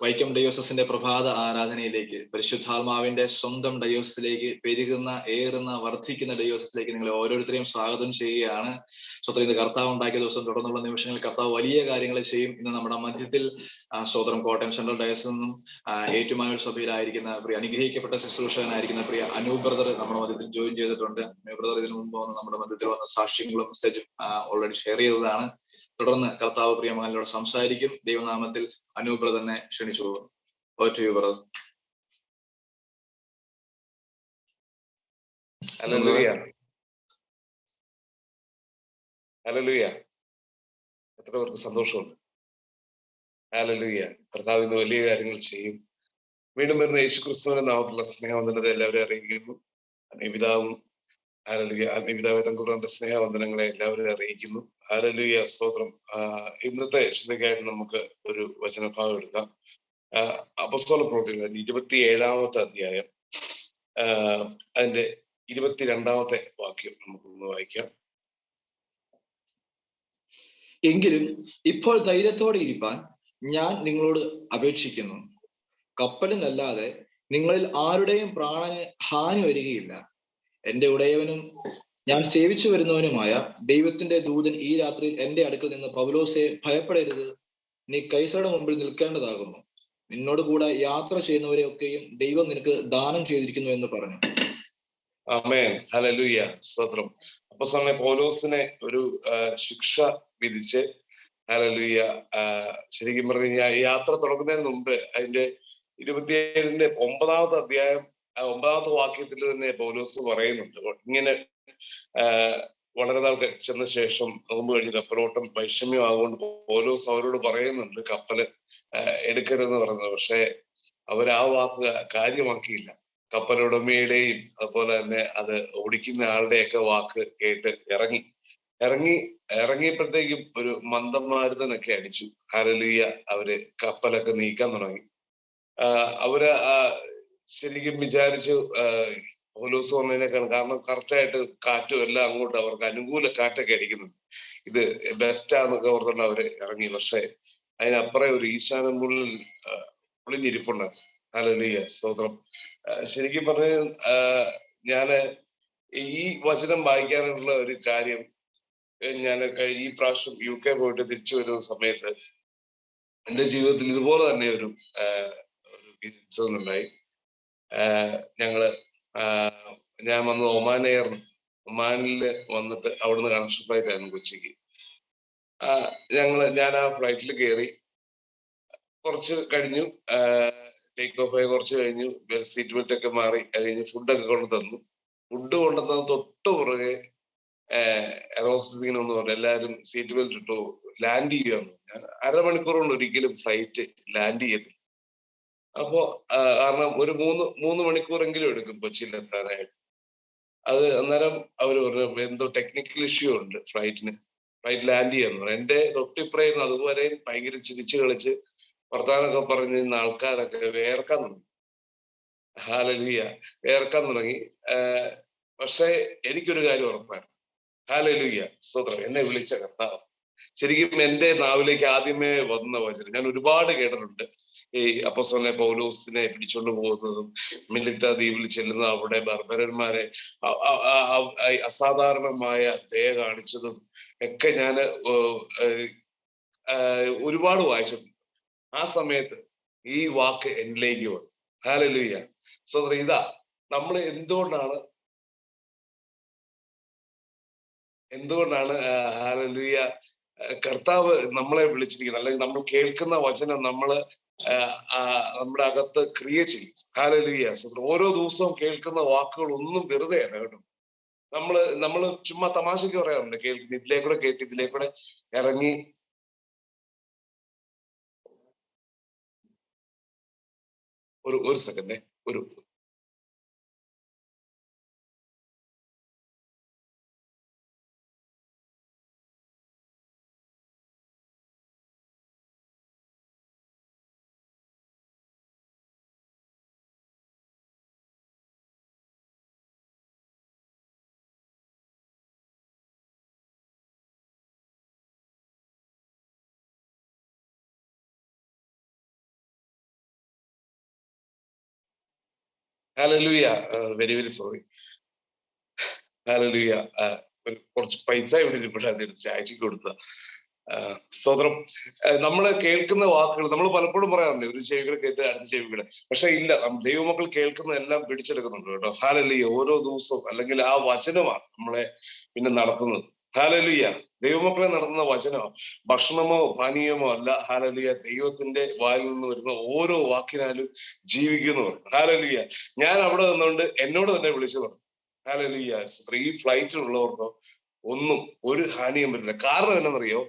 വൈക്കം ഡയോസസിന്റെ പ്രഭാത ആരാധനയിലേക്ക്, പരിശുദ്ധാത്മാവിന്റെ സ്വന്തം ഡയോസസിലേക്ക്, പെരുകുന്ന, ഏറുന്ന, വർദ്ധിക്കുന്ന ഡയോസസിലേക്ക് നിങ്ങളെ ഓരോരുത്തരെയും സ്വാഗതം ചെയ്യുകയാണ്. സ്വത്രം ഇന്ന് കർത്താവ് ഉണ്ടാക്കിയ ദിവസം തുടർന്നുള്ള നിമിഷങ്ങളിൽ കർത്താവ് വലിയ കാര്യങ്ങൾ ചെയ്യും. ഇന്ന് നമ്മുടെ മധ്യത്തിൽ സ്വതന്ത്രം കോട്ടയം സെൻട്രൽ ഡയോസിൽ നിന്നും ഏറ്റുമാനൂർ സഭയിലായിരിക്കുന്ന പ്രിയ അനുഗ്രഹിക്കപ്പെട്ട ശുശ്രൂഷകനായിരിക്കുന്ന പ്രിയ അനൂപ് ബ്രദർ നമ്മുടെ മധ്യത്തിൽ ജോയിൻ ചെയ്തിട്ടുണ്ട്. അനൂപ് ബ്രദർ ഇതിനു മുമ്പ് വന്ന് നമ്മുടെ മധ്യത്തിൽ വന്ന സാക്ഷ്യങ്ങളും മെസ്സേജും ഓൾറെഡി ഷെയർ ചെയ്തതാണ്. തുടർന്ന് കർത്താവ് പ്രിയമാനോട് സംസാരിക്കും. ദൈവനാമത്തിൽ അനൂപ് ബ്രദറിനെ ക്ഷണിച്ചു പോകും. എത്ര പേർക്ക് സന്തോഷമുണ്ട്. ഹല്ലേലൂയ. കർത്താവ് ഇന്ന് വലിയ കാര്യങ്ങൾ ചെയ്യും. വീണ്ടും വരുന്ന യേശു ക്രിസ്തുവിന്റെ നാമത്തിലുള്ള സ്നേഹവന്ദനത്തെ എല്ലാവരും അറിയിക്കുന്നു. പിതാവും പിതാവ് തങ്കുറാന്റെ സ്നേഹവന്ദനങ്ങളെ എല്ലാവരും അറിയിക്കുന്നു. ഹല്ലേലൂയ, സ്തോത്രം. ഇന്നത്തെ ചിന്തയ്ക്കായിട്ട് നമുക്ക് ഒരു വചനഭാഗം എടുക്കാം. അപ്പോസ്തല പ്രവൃത്തികൾ 27-ാമത്തെ അധ്യായം, അതിന്റെ 22-ാമത്തെ വാക്യം നമുക്കൊന്ന് വായിക്കാം. എങ്കിലും ഇപ്പോൾ ധൈര്യത്തോടെ ഇരിപ്പാൻ ഞാൻ നിങ്ങളോട് അപേക്ഷിക്കുന്നു. കപ്പലിനല്ലാതെ നിങ്ങളിൽ ആരുടെയും പ്രാണന് ഹാനി വരികയില്ല. എന്റെ ഉടയവനും ഞാൻ സേവിച്ചു വരുന്നവനുമായ ദൈവത്തിന്റെ ദൂതൻ ഈ രാത്രിയിൽ എന്റെ അടുക്കൽ നിന്ന്, പൗലോസെ, ഭയപ്പെടരുത്, നീ കൈസറുടെ മുമ്പിൽ നിൽക്കേണ്ടതാകുന്നു. നിന്നോട് കൂടെ യാത്ര ചെയ്യുന്നവരെ ഒക്കെയും ദൈവം നിനക്ക് ദാനം ചെയ്തിരിക്കുന്നു എന്ന് പറഞ്ഞു. ആമേൻ. ഹല്ലേലൂയ, സ്തോത്രം. അപ്പോസ്തലനായ പൗലോസിനെ ഒരു ശിക്ഷ വിധിച്ച്, ഹല്ലേലൂയ, ശരിക്കും പറഞ്ഞു കഴിഞ്ഞാൽ യാത്ര തുടങ്ങുന്നതിന് മുമ്പ് അതിന്റെ 27-ന്റെ 9-ാമത്തെ അധ്യായം 9-ാമത്തെ വാക്യത്തിൽ തന്നെ പൗലോസ് പറയുന്നുണ്ട്, ഇങ്ങനെ വളരെ നാൾ ചെന്ന ശേഷം നോമ്പ് കഴിഞ്ഞ് കപ്പലോട്ടം വൈഷമ്യം ആകുകൊണ്ട് പൗലോസ് അവരോട് പറയുന്നുണ്ട് കപ്പല് എടുക്കരുതെന്ന് പറയുന്നത്. പക്ഷെ അവർ ആ വാക്ക് കാര്യമാക്കിയില്ല. കപ്പലുടമയുടെയും അതുപോലെ തന്നെ അത് ഓടിക്കുന്ന ആളുടെയൊക്കെ വാക്ക് കേട്ട് ഇറങ്ങിയപ്പോഴത്തേക്കും ഒരു മന്ദമാരുതനൊക്കെ അടിച്ചു. ഹല്ലേലൂയ. അവര് കപ്പലൊക്കെ നീക്കാൻ തുടങ്ങി. അവര് ശരിക്കും വിചാരിച്ചു പൗലോസ് വന്നതിനേക്കാണ്, കാരണം കറക്റ്റായിട്ട് കാറ്റും എല്ലാം അങ്ങോട്ട് അവർക്ക് അനുകൂല കാറ്റൊക്കെ അടിക്കുന്നുണ്ട്, ഇത് ബെസ്റ്റാന്നൊക്കെ ഓർത്തുകൊണ്ട് അവര് ഇറങ്ങി. പക്ഷെ അതിനപ്പുറം ഒരു ഈശാനമുള്ളിൽ ഒളിഞ്ഞിരിപ്പുണ്ട്. ഹല്ലേലൂയ, സ്തോത്രം. ശരിക്കും പറഞ്ഞ ഞാന് ഈ വചനം വായിക്കാനുള്ള ഒരു കാര്യം, ഞാൻ ഈ പ്രാവശ്യം UK പോയിട്ട് തിരിച്ചു വരുന്ന സമയത്ത് എന്റെ ജീവിതത്തിൽ ഇതുപോലെ തന്നെ ഒരു ഇൻസിഡന്റ് ഉണ്ടായി. ഞാൻ വന്നത് ഒമാനില് വന്നിട്ട് അവിടുന്ന് കണക്ഷൻ ഫ്ലൈറ്റ് ആയിരുന്നു കൊച്ചിക്ക്. ഞാൻ ആ ഫ്ലൈറ്റിൽ കയറി കുറച്ച് കഴിഞ്ഞു, ടേക്ക് ഓഫ് ആയി കുറച്ച് കഴിഞ്ഞു, സീറ്റ് ബെൽറ്റ് ഒക്കെ മാറി, അത് കഴിഞ്ഞ് ഫുഡൊക്കെ കൊണ്ടു തന്നു. ഫുഡ് കൊണ്ടുതന്ന തൊട്ട് പുറകെ എറോസ്റ്റിങ്ങനെ ഒന്ന് പറഞ്ഞു, എല്ലാവരും സീറ്റ് ബെൽറ്റ് ഇട്ടു, ലാൻഡ് ചെയ്യുകയെന്ന്. ഞാൻ അരമണിക്കൂർ കൊണ്ട് ഒരിക്കലും ഫ്ലൈറ്റ് ലാൻഡ് ചെയ്യത്തില്ല. അപ്പോ കാരണം ഒരു മൂന്ന് മണിക്കൂറെങ്കിലും എടുക്കും കൊച്ചിയിൽ എത്താനായിട്ട്. അത് അന്നേരം അവര് പറഞ്ഞു എന്തോ ടെക്നിക്കൽ ഇഷ്യൂ ഉണ്ട് ഫ്ലൈറ്റ് ലാൻഡ് ചെയ്യാന്ന് പറഞ്ഞു. എന്റെ തൊട്ടിപ്പുറയുന്നു അതുപോലെ ഭയങ്കര ചിരിച്ചു കളിച്ച് വർത്താനൊക്കെ പറഞ്ഞ് നിന്ന ആൾക്കാരൊക്കെ വേർക്കാൻ തുടങ്ങി. ഹല്ലേലൂയ, വേർക്കാൻ തുടങ്ങി. പക്ഷെ എനിക്കൊരു കാര്യം ഉറപ്പായിരുന്നു. ഹല്ലേലൂയ, സ്തോത്രം. എന്നെ വിളിച്ച കർത്താവ് ശരിക്കും എന്റെ നാവിലേക്ക് ആദ്യമേ വന്ന വചനം ഞാൻ ഒരുപാട് കേട്ടിട്ടുണ്ട്. ഈ അപ്പോസ്തലനായ പൗലോസിനെ പിടിച്ചോണ്ട് പോകുന്നതും മിലിത്ത ദ്വീപിൽ ചെല്ലുന്ന അവിടെ ബർബരന്മാരെ അസാധാരണമായ ദയ കാണിച്ചതും ഒക്കെ ഞാൻ ഒരുപാട് വായിച്ചിട്ടുണ്ട്. ആ സമയത്ത് ഈ വാക്ക് എന്നിലേക്ക് വന്നു. ഹല്ലേലൂയ, സോദര. ഇതാ നമ്മൾ എന്തുകൊണ്ടാണ് ഹല്ലേലൂയ കർത്താവ് നമ്മളെ വിളിച്ചിരിക്കുന്നത്, അല്ലെങ്കിൽ നമ്മൾ കേൾക്കുന്ന വചനം നമ്മുടെ അകത്ത് ക്രിയ ചെയ്യും. ഹല്ലേലൂയ, സോദര. ഓരോ ദിവസവും കേൾക്കുന്ന വാക്കുകൾ ഒന്നും വെറുതെ അല്ല കേട്ടോ. നമ്മള് ചുമ്മാ തമാശക്ക് പറയാറുണ്ട്, ഇതിലേക്കൂടെ കേട്ട് ഇതിലേക്കൂടെ ഇറങ്ങി. ഒരു സെക്കൻഡേ, ഒരു hallelujah. Very very sorry. Hallelujah. കുറച്ച് പൈസ ഇവിടെ ഇരിപ്പുണ്ട്, ചായച്ചിക്ക് കൊടുത്ത. സ്തോത്രം. നമ്മള് കേൾക്കുന്ന വാക്കുകൾ നമ്മൾ പലപ്പോഴും പറയാറുണ്ട്, ഒരു ചെവികൾ കേട്ട് അടുത്ത ചെവികൾ. പക്ഷെ ഇല്ല, ദൈവമക്കൾ കേൾക്കുന്നതെല്ലാം പിടിച്ചെടുക്കുന്നുണ്ട് കേട്ടോ. ഹല്ലേലൂയ. ഓരോ ദിവസവും അല്ലെങ്കിൽ ആ വചനമാണ് നമ്മളെ പിന്നെ നടത്തുന്നത്. ഹല്ലേലൂയ. ദൈവമക്കളെ നടത്തുന്ന വചനമാണ്, ഭക്ഷണമോ പാനീയമോ അല്ല. ഹല്ലേലൂയ. ദൈവത്തിന്റെ വായിൽ നിന്ന് വരുന്ന ഓരോ വാക്കിനാലും ജീവിക്കുന്നവർ. ഹല്ലേലൂയ. ഞാൻ അവിടെ നിന്നുകൊണ്ട് എന്നോട് തന്നെ വിളിച്ചു പറഞ്ഞു, ഹല്ലേലൂയ, ഈ ഫ്ലൈറ്റിലുള്ളവർക്കോ ഒന്നും ഒരു ഹാനിയും വരില്ല. കാരണം എന്നാണെന്നറിയോ?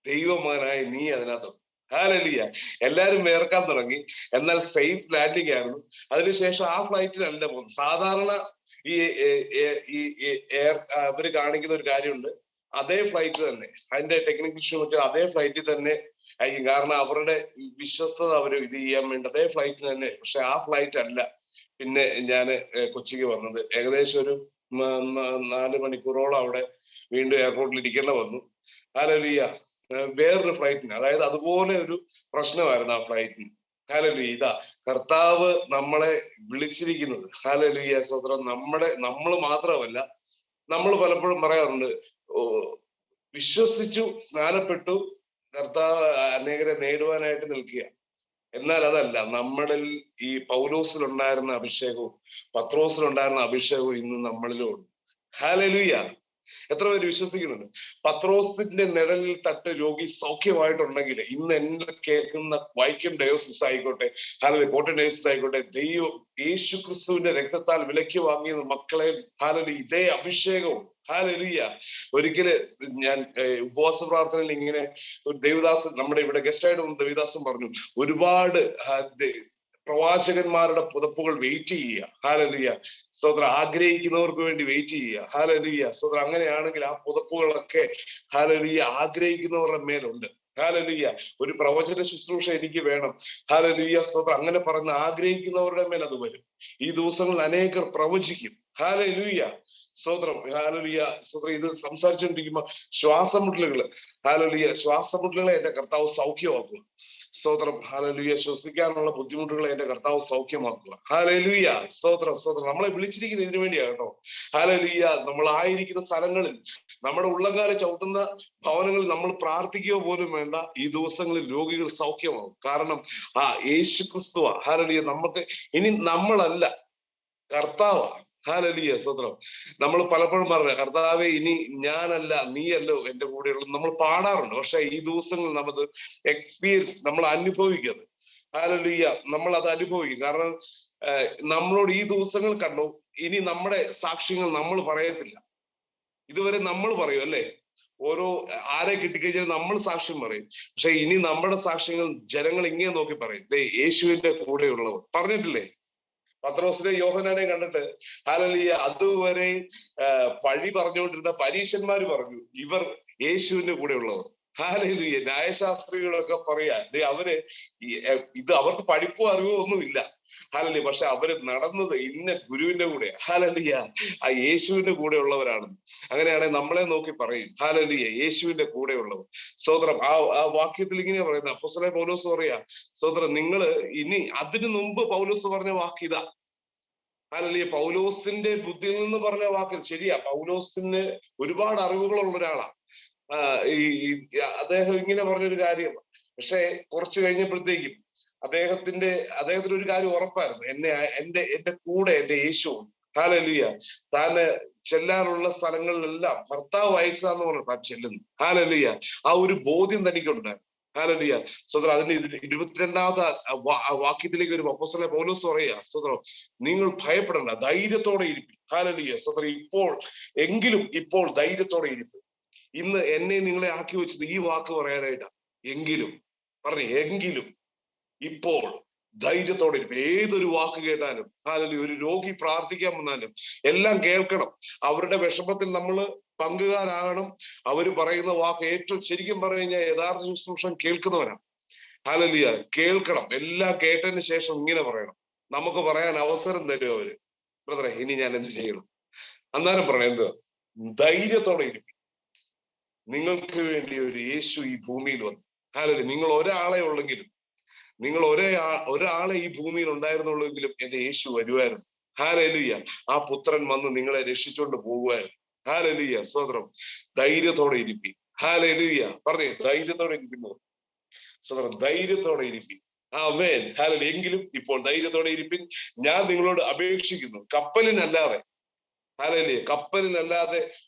ദൈവമകനായ നീ അതിനകത്ത്. ഹല്ലേലൂയ. എല്ലാരും വേർക്കാൻ തുടങ്ങി. എന്നാൽ സേഫ് ലാൻഡിംഗ് ആയിരുന്നു. അതിനുശേഷം ആ ഫ്ലൈറ്റിലല്ല പോകുന്നത്. സാധാരണ ഈ എയർ അവര് കാണിക്കുന്ന ഒരു കാര്യമുണ്ട്, അതേ ഫ്ലൈറ്റ് തന്നെ, അതിന്റെ ടെക്നിക്കൽ ഇഷ്യൂ മറ്റേ അതേ ഫ്ലൈറ്റിൽ തന്നെ ആയിരിക്കും. കാരണം അവരുടെ വിശ്വസ്തത അവർ ഇത് ചെയ്യാൻ വേണ്ടി അതേ ഫ്ലൈറ്റിൽ തന്നെ. പക്ഷെ ആ ഫ്ലൈറ്റ് അല്ല പിന്നെ ഞാൻ കൊച്ചിക്ക് വന്നത്. ഏകദേശം ഒരു 4 മണിക്കൂറോളം അവിടെ വീണ്ടും എയർപോർട്ടിൽ ഇരിക്കേണ്ട വന്നു. ഹല്ലേലൂയ. വേറൊരു ഫ്ലൈറ്റിന്, അതായത് അതുപോലെ ഒരു പ്രശ്നമായിരുന്നു ആ ഫ്ലൈറ്റിന്. ഹല്ലേലൂയ. ഇതാ കർത്താവ് നമ്മളെ വിളിച്ചിരിക്കുന്നത്. ഹല്ലേലൂയ. സ്തോത്രം. നമ്മൾ മാത്രമല്ല, നമ്മൾ പലപ്പോഴും പറയാറുണ്ട്, വിശ്വസിച്ചു സ്നാനപ്പെട്ടു കർത്താവ് അനേകരെ നേടുവാനായിട്ട് നിൽക്കുക. എന്നാൽ അതല്ല, നമ്മളിൽ ഈ പൗലോസിലുണ്ടായിരുന്ന അഭിഷേകവും പത്രോസിലുണ്ടായിരുന്ന അഭിഷേകവും ഇന്ന് നമ്മളിലും ഉണ്ട്. ഹല്ലേലൂയ. എത്ര പേര് വിശ്വസിക്കുന്നുണ്ട്? പത്രോസിന്റെ നിഴലിൽ തട്ട് രോഗി സൗഖ്യമായിട്ടുണ്ടെങ്കിൽ ഇന്ന് എന്നെ കേൾക്കുന്ന വൈക്കം ഡയോസിസ് ആയിക്കോട്ടെ, അല്ലെങ്കിൽ കോട്ടയം ഡയോസിസ് ആയിക്കോട്ടെ, ദൈവം യേശു ക്രിസ്തുവിന്റെ രക്തത്താൽ വിലയ്ക്ക് വാങ്ങിയ മക്കളെ ഹല്ലേലൂയ ഇതേ അഭിഷേകവും. ഹല്ലേലൂയ. ഒരിക്കല് ഞാൻ ഉപവാസ പ്രാർത്ഥനയിൽ ഇങ്ങനെ ഒരു ദേവദാസൻ, നമ്മുടെ ഇവിടെ ഗസ്റ്റായിട്ട് വന്ന ദേവദാസൻ പറഞ്ഞു, ഒരുപാട് പ്രവാചകന്മാരുടെ പുതപ്പുകൾ വെയിറ്റ് ചെയ്യുക. ഹല്ലേലൂയ. സ്തോത്രം. ആഗ്രഹിക്കുന്നവർക്ക് വേണ്ടി വെയിറ്റ് ചെയ്യുക. ഹല്ലേലൂയ. സ്തോത്രം. അങ്ങനെയാണെങ്കിൽ ആ പുതപ്പുകളൊക്കെ ഹല്ലേലൂയ ആഗ്രഹിക്കുന്നവരുടെ മേലുണ്ട്. ഹല്ലേലൂയ. ഒരു പ്രവചന ശുശ്രൂഷ എനിക്ക് വേണം. ഹല്ലേലൂയ. സ്തോത്രം. അങ്ങനെ പറഞ്ഞ് ആഗ്രഹിക്കുന്നവരുടെ മേൽ അത് വരും. ഈ ദിവസങ്ങളിൽ അനേകർ പ്രവചിക്കും. ഹല്ലേലൂയ. സ്തോത്രം. ഹല്ലേലൂയ. സ്തോത്രം. ഇത് സംസാരിച്ചുകൊണ്ടിരിക്കുമ്പോ ശ്വാസമുട്ടലുകള്, ഹല്ലേലൂയ, ശ്വാസമുട്ടലുകളെ എന്റെ കർത്താവ് സൗഖ്യമാക്കുക. സ്തോത്രം. ഹല്ലേലൂയ. ശ്വസിക്കാനുള്ള ബുദ്ധിമുട്ടുകളെ എന്റെ കർത്താവ് സൗഖ്യമാക്കുക. ഹല്ലേലൂയ. സ്തോത്രം. സ്തോത്രം. നമ്മളെ വിളിച്ചിരിക്കുന്നത് ഇതിനു വേണ്ടിയാണ് കേട്ടോ. ഹല്ലേലൂയ. നമ്മളായിരിക്കുന്ന സ്ഥലങ്ങളിൽ, നമ്മുടെ ഉള്ളങ്കാല് ചവിട്ടുന്ന ഭവനങ്ങളിൽ നമ്മൾ പ്രാർത്ഥിക്കുക പോലും വേണ്ട, ഈ ദിവസങ്ങളിൽ രോഗികൾ സൗഖ്യമാകും. കാരണം യേശു ക്രിസ്തുവ. ഹല്ലേലൂയ. നമുക്ക് ഇനി നമ്മളല്ല, കർത്താവാ. ഹല്ലേലൂയ. സ്തോത്രം. നമ്മൾ പലപ്പോഴും പറഞ്ഞു, കർത്താവെ ഇനി ഞാനല്ല നീയല്ലോ എന്റെ കൂടെയുള്ളത് നമ്മൾ പാടാറുണ്ട്. പക്ഷെ ഈ ദിവസങ്ങളിൽ നമുക്ക് എക്സ്പീരിയൻസ്, നമ്മൾ അനുഭവിക്കുന്നത്. ഹല്ലേലൂയ. നമ്മൾ അത് അനുഭവിക്കും. കാരണം നമ്മളോട് ഈ ദിവസങ്ങൾ കണ്ടു, ഇനി നമ്മുടെ സാക്ഷ്യങ്ങൾ നമ്മൾ പറയത്തില്ല. ഇതുവരെ നമ്മൾ പറയും അല്ലെ, ഓരോ ആരെ കിട്ടിക്കഴിഞ്ഞാൽ നമ്മൾ സാക്ഷ്യം പറയും. പക്ഷെ ഇനി നമ്മുടെ സാക്ഷ്യങ്ങൾ ജനങ്ങൾ ഇങ്ങനെ നോക്കി പറയും, യേശുവിന്റെ കൂടെയുള്ളവർ. പറഞ്ഞിട്ടില്ലേ? പത്രോസിനെ യോഹന്നാനെ കണ്ടിട്ട് ഹല്ലേലൂയ അതുവരെ പഴി പറഞ്ഞുകൊണ്ടിരുന്ന പരീശന്മാര് പറഞ്ഞു, ഇവർ യേശുവിന്റെ കൂടെ ഉള്ളവർ. ഹല്ലേലൂയ. ന്യായശാസ്ത്രികളൊക്കെ പറയാ, അവര് ഇത് അവർക്ക് പഠിപ്പോ അറിവോ ഒന്നുമില്ല. ഹല്ലേലൂയ. പക്ഷെ അവര് നടന്നത് ഇന്ന ഗുരുവിന്റെ കൂടെ. ഹല്ലേലൂയ. ആ യേശുവിന്റെ കൂടെ ഉള്ളവരാണ്. അങ്ങനെയാണെങ്കിൽ നമ്മളെ നോക്കി പറയും, ഹല്ലേലൂയ, യേശുവിന്റെ കൂടെ ഉള്ളവർ. സ്തോത്രം. ആ വാക്യത്തിൽ ഇങ്ങനെ പറയുന്നത്, അപ്പോസ്തലനായ പൗലോസ് പറയാ, സ്തോത്രം, നിങ്ങള് ഇനി അതിനു മുമ്പ് പൗലോസ് പറഞ്ഞ വാക്ക് ഇതാ. ഹല്ലേലൂയ. പൗലോസിന്റെ ബുദ്ധിയിൽ നിന്ന് പറഞ്ഞ വാക്ക് ശരിയാ. പൗലോസിന് ഒരുപാട് അറിവുകളുള്ള ഒരാളാ. അദ്ദേഹം ഇങ്ങനെ പറഞ്ഞൊരു കാര്യം. പക്ഷെ കുറച്ച് കഴിഞ്ഞപ്പോഴത്തേക്കും അദ്ദേഹത്തിന് ഒരു കാര്യം ഉറപ്പായിരുന്നു, എന്റെ കൂടെ എന്റെ യേശു. ഹല്ലേലൂയ. താന് ചെല്ലാനുള്ള സ്ഥലങ്ങളിലെല്ലാം ഭർത്താവ് അയച്ചതാന്ന് പറഞ്ഞാ ചെല്ലുന്നു. ഹല്ലേലൂയ. ആ ഒരു ബോധ്യം തനിക്കുണ്ട്. ഹല്ലേലൂയ. സ്തോത്രം. അതിന്റെ 22ാമത്തെ വാക്യത്തിലേക്ക് ഒരു അപ്പോസ്തലനായ പൗലോസ് പറയാ, സ്തോത്രം, നിങ്ങൾ ഭയപ്പെടണ്ട, ധൈര്യത്തോടെ ഇരിക്കും. ഹല്ലേലൂയ. സ്തോത്രം. ഇപ്പോൾ ധൈര്യത്തോടെ ഇരിക്കും. ഇന്ന് എന്നെ നിങ്ങളെ ആക്കി വെച്ചത് ഈ വാക്ക് പറയാനായിട്ടാ. എങ്കിലും ഇപ്പോൾ ധൈര്യത്തോടെ ഇരിക്കും. ഏതൊരു വാക്ക് കേട്ടാലും, ഹല്ലേലൂയ, ഒരു രോഗി പ്രാർത്ഥിക്കാൻ വന്നാലും എല്ലാം കേൾക്കണം. അവരുടെ വിഷമത്തിൽ നമ്മൾ പങ്കുകാരാകണം. അവര് പറയുന്ന വാക്ക് ഏറ്റവും ശരിക്കും പറഞ്ഞു കഴിഞ്ഞാൽ യഥാർത്ഥ ശുശ്രൂഷ കേൾക്കുന്നവരാണ്. ഹല്ലേലൂയ. കേൾക്കണം. എല്ലാം കേട്ടതിന് ശേഷം ഇങ്ങനെ പറയണം. നമുക്ക് പറയാൻ അവസരം തരും അവര്. ബ്രദറെ, ഇനി ഞാൻ എന്ത് ചെയ്യണം? അന്നേരം പറയണം, എന്ത്? ധൈര്യത്തോടെ ഇരിക്കും. നിങ്ങൾക്ക് വേണ്ടി ഒരു യേശു ഈ ഭൂമിയിൽ വന്നു. ഹല്ലേലൂയ. നിങ്ങൾ ഒരാളെ ഉള്ളെങ്കിലും, നിങ്ങൾ ഒരാളെ ഈ ഭൂമിയിൽ ഉണ്ടായിരുന്നുള്ളെങ്കിലും എന്റെ യേശു വരുമായിരുന്നു. ഹല്ലേലൂയ. ആ പുത്രൻ വന്ന് നിങ്ങളെ രക്ഷിച്ചുകൊണ്ട് പോകുവായിരുന്നു. ഹല്ലേലൂയ. സ്തോത്രം. ധൈര്യത്തോടെ ഇരിപ്പി. ഹല്ലേലൂയ. പറഞ്ഞേ, ധൈര്യത്തോടെ ഇരിക്കുന്നു. സ്തോത്രം. ധൈര്യത്തോടെ ഇരിപ്പി. ആമേൻ. ഹല്ലേലൂയ. എങ്കിലും ഇപ്പോൾ ധൈര്യത്തോടെ ഇരിപ്പിൻ. ഞാൻ നിങ്ങളോട് അപേക്ഷിക്കുന്നു, കപ്പലിനല്ലാതെ, ഹല്ലേലൂയ, കപ്പലിനല്ലാതെ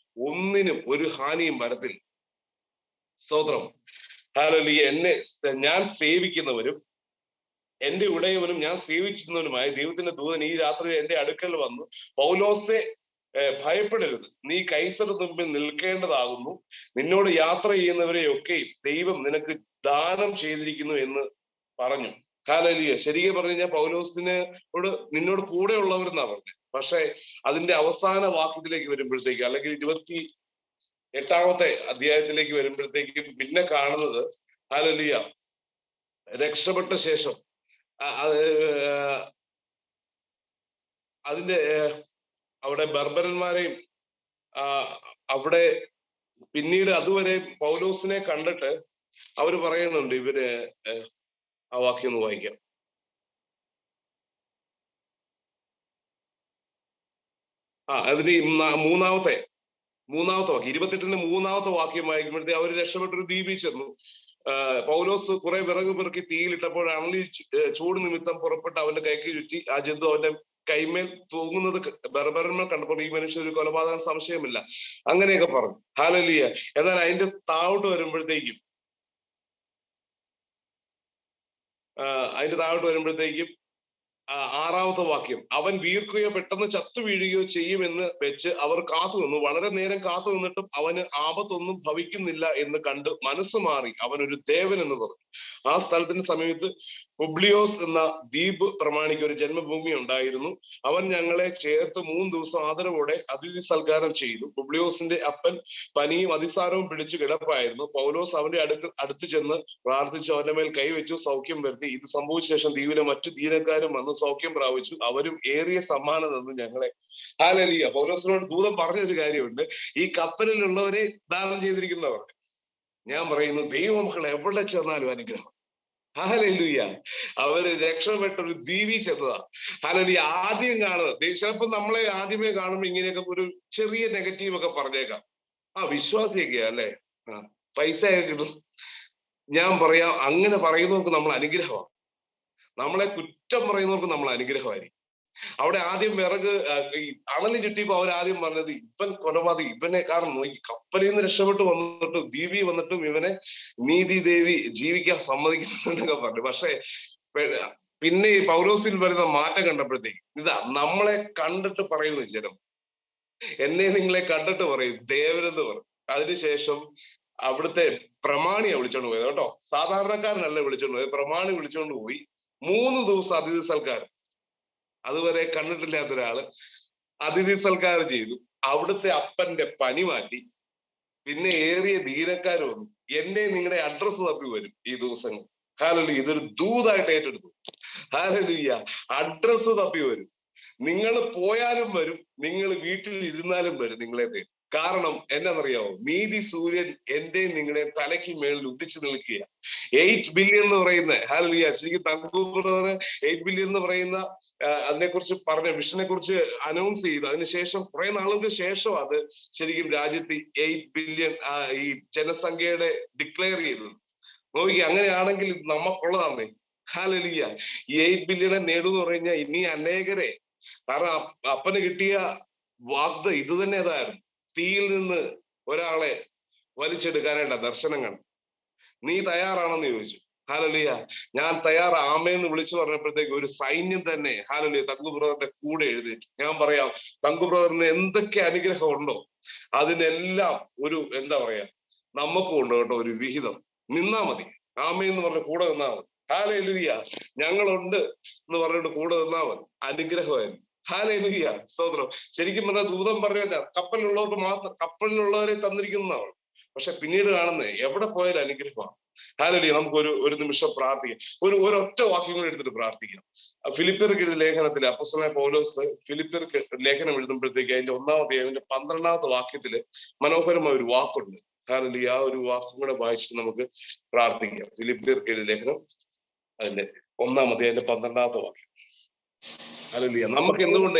ഒന്നിനും ഒരു ഹാനിയും വരത്തില്ല. സ്തോത്രം. ഹല്ലേലൂയ. ഞാൻ സേവിക്കുന്നവരും എന്റെ ഉടയവനും ഞാൻ സേവിച്ചിരുന്നവനുമായ ദൈവത്തിന്റെ ദൂതൻ ഈ രാത്രി എന്റെ അടുക്കൽ വന്നു, പൗലോസെ, ഭയപ്പെടരുത്, നീ കൈസർ മുമ്പിൽ നിൽക്കേണ്ടതാകുന്നു. നിന്നോട് യാത്ര ചെയ്യുന്നവരെയൊക്കെ ദൈവം നിനക്ക് ദാനം ചെയ്തിരിക്കുന്നു എന്ന് പറഞ്ഞു. ഹല്ലേലൂയ. ശരിക്കും പറഞ്ഞു കഴിഞ്ഞാൽ പൗലോസിനോട് നിന്നോട് കൂടെ ഉള്ളവരെന്നാ പറഞ്ഞത്. പക്ഷെ അതിന്റെ അവസാന വാക്യത്തിലേക്ക് വരുമ്പോഴത്തേക്ക്, അല്ലെങ്കിൽ 28-ാമത്തെ അധ്യായത്തിലേക്ക് വരുമ്പോഴത്തേക്കും പിന്നെ കാണുന്നത്, ഹല്ലേലൂയ, രക്ഷപ്പെട്ട ശേഷം അതിന്റെ അവിടെ ബർബരന്മാരെയും അവിടെ പിന്നീട് അതുവരെ പൗലോസിനെ കണ്ടിട്ട് അവര് പറയുന്നുണ്ട്, ഇവര് ആ വാക്യം ഒന്ന് വായിക്കാം. അതിന് മൂന്നാമത്തെ വാക്യം, 28-ന്റെ 3-ാമത്തെ വാക്യം വായിക്കുമ്പോഴത്തേ അവര് രക്ഷപ്പെട്ടൊരു ദ്വീപിൽ ചെന്നു. പൗലോസ് കുറെ വിറക് പെറുക്കി തീയിലിട്ടപ്പോൾ അണലി ചൂട് നിമിത്തം പുറപ്പെട്ട് അവന്റെ കൈക്ക് ചുറ്റി ആ ജന്തു അവന്റെ കൈമേൽ തൂങ്ങുന്നത് ബർബരന്മാർ കണ്ടപ്പോൾ ഈ മനുഷ്യൻ ഒരു കൊലപാതകം സംശയമില്ല, അങ്ങനെയൊക്കെ പറഞ്ഞു. ഹല്ലേലൂയ. എന്നാൽ അതിന്റെ താഴോട്ട് വരുമ്പോഴത്തേക്കും ആറാമത്തെ വാക്യം, അവൻ വീർക്കുകയോ പെട്ടെന്ന് ചത്തു വീഴുകയോ ചെയ്യുമെന്ന് വെച്ച് അവർ കാത്തു നിന്നു. വളരെ നേരം കാത്തു നിന്നിട്ടും അവന് ആപത്തൊന്നും ഭവിക്കുന്നില്ല എന്ന് കണ്ട് മനസ്സ് മാറി അവൻ ഒരു ദേവൻ എന്ന് പറഞ്ഞു. ആ സ്ഥലത്തിന് സമീപത്ത് പുബ്ലിയോസ് എന്ന ദ്വീപ് പ്രമാണിക്ക് ഒരു ജന്മഭൂമി ഉണ്ടായിരുന്നു. അവൻ ഞങ്ങളെ ചേർത്ത് 3 ദിവസം ആദരവോടെ അതിഥി സൽക്കാരം ചെയ്തു. പുബ്ലിയോസിന്റെ അപ്പൻ പനിയും അതിസാരവും പിടിച്ചു കിടപ്പായിരുന്നു. പൗലോസ് അവന്റെ അടുത്ത് ചെന്ന് പ്രാർത്ഥിച്ചു, അവന്റെ മേൽ കൈവച്ചു സൗഖ്യം വരുത്തി. ഇത് സംഭവിച്ച ശേഷം ദ്വീപിലെ മറ്റു ദീനക്കാരും വന്ന് സൗഖ്യം പ്രാപിച്ചു. അവരും ഏറിയ സമ്മാനം തന്നു ഞങ്ങളെ. ഹല്ലേലൂയ. പൗലോസിനോട് ദൂതൻ പറഞ്ഞൊരു കാര്യമുണ്ട്, ഈ കപ്പലിലുള്ളവരെ ദാനം ചെയ്തിരിക്കുന്നവർ. ഞാൻ പറയുന്നു, ദൈവമക്കൾ എവിടെ ചെന്നാലും അനുഗ്രഹം. ഹല്ലേലൂയ. അവര് രക്ഷപ്പെട്ടൊരു ദ്വീപിൽ ചെന്നതാ. ഹല്ലേലൂയ. ആദ്യം കാണുന്നത് ചിലപ്പോൾ നമ്മളെ ആദ്യമേ കാണുമ്പോൾ ഇങ്ങനെയൊക്കെ ഒരു ചെറിയ നെഗറ്റീവ് ഒക്കെ പറഞ്ഞേക്കാം. വിശ്വാസിയൊക്കെയാ അല്ലെ, പൈസയൊക്കെ കിട്ടും. ഞാൻ പറയാം, അങ്ങനെ പറയുന്നവർക്ക് നമ്മൾ അനുഗ്രഹമാണ്. നമ്മളെ കുറ്റം പറയുന്നവർക്ക് നമ്മൾ അനുഗ്രഹമായിരിക്കും. അവിടെ ആദ്യം വിറക് അണലി ചുറ്റിയപ്പോ അവരാദ്യം പറഞ്ഞത്, ഇവൻ കൊലപാതകി, ഇവനെ കാരണം നോക്കി കപ്പലിൽ നിന്ന് രക്ഷപ്പെട്ട് വന്നിട്ടും ദ്വീപിൽ വന്നിട്ടും ഇവനെ നീതി ദേവി ജീവിക്കാൻ സമ്മതിക്കുന്നൊക്കെ പറഞ്ഞു. പക്ഷെ പിന്നെ ഈ പൗലോസിൽ വരുന്ന മാറ്റം കണ്ടപ്പോഴത്തേക്ക്, ഇതാ നമ്മളെ കണ്ടിട്ട് പറയുന്നു ജനം, എന്നെ നിങ്ങളെ കണ്ടിട്ട് പറയും ദേവനെന്ന് പറയും. അതിനുശേഷം അവിടുത്തെ പ്രമാണിയെ വിളിച്ചോണ്ട് പോയത് കേട്ടോ, സാധാരണക്കാരനല്ല വിളിച്ചോണ്ട് പോയത്, പ്രമാണി വിളിച്ചോണ്ട് പോയി. 3 ദിവസം അതിഥി സൽക്കാരം. അതുവരെ കണ്ടിട്ടില്ലാത്ത ഒരാള് അതിഥി സൽക്കാരം ചെയ്തു. അവിടുത്തെ അപ്പന്റെ പനി മാറ്റി. പിന്നെ ഏറിയ ധീരക്കാർ വന്നു. എന്റെ നിങ്ങളുടെ അഡ്രസ്സ് തപ്പി വരും ഈ ദിവസങ്ങൾ. ഹല്ലേലൂയ. ഇതൊരു ദൂതായിട്ട് ഏറ്റെടുത്തു. ഹല്ലേലൂയ. അഡ്രസ്സ് തപ്പി വരും. നിങ്ങൾ പോയാലും വരും, നിങ്ങൾ വീട്ടിൽ ഇരുന്നാലും വരും നിങ്ങളെ തേടി. കാരണം എന്നാന്നറിയാമോ, നീതി സൂര്യൻ എന്റെ നിങ്ങളുടെ തലയ്ക്ക് മേളിൽ ഉദിച്ചു നിൽക്കുക. 8 ബില്യൺ എന്ന് പറയുന്ന, ഹല്ലേലൂയ, ശരിക്കും തങ്കു ബ്രദർ 8 ബില്യൺ എന്ന് പറയുന്ന അതിനെക്കുറിച്ച് പറഞ്ഞ വിഷനെ കുറിച്ച് അനൗൺസ് ചെയ്തു. അതിനുശേഷം കുറെ നാളുകൾക്ക് ശേഷം അത് ശരിക്കും രാജ്യത്ത് 8 ബില്യൺ ഈ ജനസംഖ്യയുടെ ഡിക്ലെയർ ചെയ്തത്. നോക്കി, അങ്ങനെയാണെങ്കിൽ ഇത് നമുക്കുള്ളതാണ്. ഹല്ലേലൂയ. ഈ 8 ബില്യണെ നേടുമെന്ന് പറഞ്ഞു കഴിഞ്ഞാൽ ഇനി അനേകരെ, കാരണം അപ്പന് കിട്ടിയ വാഗ്ദ ഇത് തന്നെ അതായിരുന്നു, തീയിൽ നിന്ന് ഒരാളെ വലിച്ചെടുക്കാനായിട്ടാ ദർശനം കണ്ടു. നീ തയ്യാറാണെന്ന് ചോദിച്ചു. ഹല്ലേലൂയ. ഞാൻ തയ്യാറാ, ആമേന്ന് വിളിച്ചു പറഞ്ഞപ്പോഴത്തേക്ക് ഒരു സൈന്യം തന്നെ, ഹല്ലേലൂയ, തങ്കു ബ്രദറിന്റെ കൂടെ എഴുന്നേറ്റു. ഞാൻ പറയാം, തങ്കു ബ്രദറിന് എന്തൊക്കെ അനുഗ്രഹം ഉണ്ടോ അതിനെല്ലാം ഒരു എന്താ പറയാ, നമുക്കും ഉണ്ട് കേട്ടോ ഒരു വിഹിതം. നിന്നാ മതി, ആമേന്ന് പറഞ്ഞ കൂടെ നിന്നാ മതി. ഹല്ലേലൂയ. ഞങ്ങളുണ്ട് എന്ന് പറഞ്ഞിട്ട് കൂടെ നിന്നാ മതി, അനുഗ്രഹമായിരുന്നു. ഹല്ലേലൂയ. സ്തോത്രം. ശരിക്കും പറഞ്ഞാൽ ദൂതൻ പറഞ്ഞല്ല, കപ്പലിലുള്ളവർക്ക് മാത്രം, കപ്പലിലുള്ളവരെ തന്നിരിക്കുന്നതാണ്. പക്ഷെ പിന്നീട് കാണുന്നത് എവിടെ പോയാലും അനുഗ്രഹമാണ്. ഹല്ലേലൂയ. നമുക്ക് ഒരു നിമിഷം പ്രാർത്ഥിക്കാം. ഒരൊറ്റ വാക്യം കൂടി എടുത്തിട്ട് പ്രാർത്ഥിക്കാം. ഫിലിപ്പിയർക്ക് എഴുതിയ ലേഖനത്തിൽ അപ്പോസ്തലനായ പൗലോസ് ഫിലിപ്പിയർക്ക് ലേഖനം എഴുതുമ്പോഴത്തേക്ക് അതിന്റെ 12-ാമത്തെ വാക്യത്തില് മനോഹരമായ ഒരു വാക്കുണ്ട്. ഹല്ലേലൂയ. ആ ഒരു വാക്കും കൂടെ വായിച്ചിട്ട് നമുക്ക് പ്രാർത്ഥിക്കാം. ഫിലിപ്പിയർക്ക് എഴുതിയ ലേഖനം അതിന്റെ 1-ാമത്തെ 12-ാമത്തെ വാക്യം. ഹല്ലേലൂയ. നമുക്ക് എന്തുകൊണ്ട്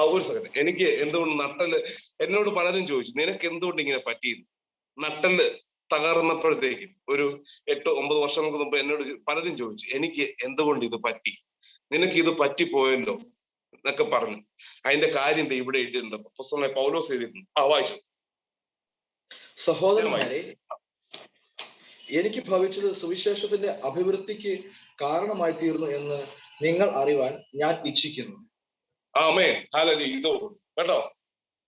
ഒരു സെക്കൻഡ്, എനിക്ക് എന്തുകൊണ്ട് നട്ടല്, എന്നോട് പലരും ചോദിച്ചു നിനക്ക് എന്തുകൊണ്ട് ഇങ്ങനെ പറ്റിയെന്ന്. നട്ടല് തകർന്നപ്പോഴത്തേക്കും ഒരു 8-9 വർഷങ്ങൾക്ക് മുമ്പ് എന്നോട് പലരും ചോദിച്ചു എനിക്ക് എന്തുകൊണ്ട് ഇത് പറ്റി, നിനക്ക് ഇത് പറ്റിപ്പോയല്ലോ എന്നൊക്കെ പറഞ്ഞു. അതിന്റെ കാര്യം ഇവിടെ എഴുതിയിട്ടുണ്ട്. അപ്പോസ്തലനായ പൗലോസ് എഴുതിയിട്ടുണ്ട്. വായിച്ചു. സഹോദരന്മാരെ, എനിക്ക് ഭവിച്ചത് സുവിശേഷത്തിന്റെ അഭിവൃദ്ധിക്ക് കാരണമായി തീർന്നു എന്ന് നിങ്ങൾ അറിവാൻ ഞാൻ ഇച്ഛിക്കുന്നു. ആമേൻ. ഹല്ലേലൂയ. ഇതോ കേട്ടോ,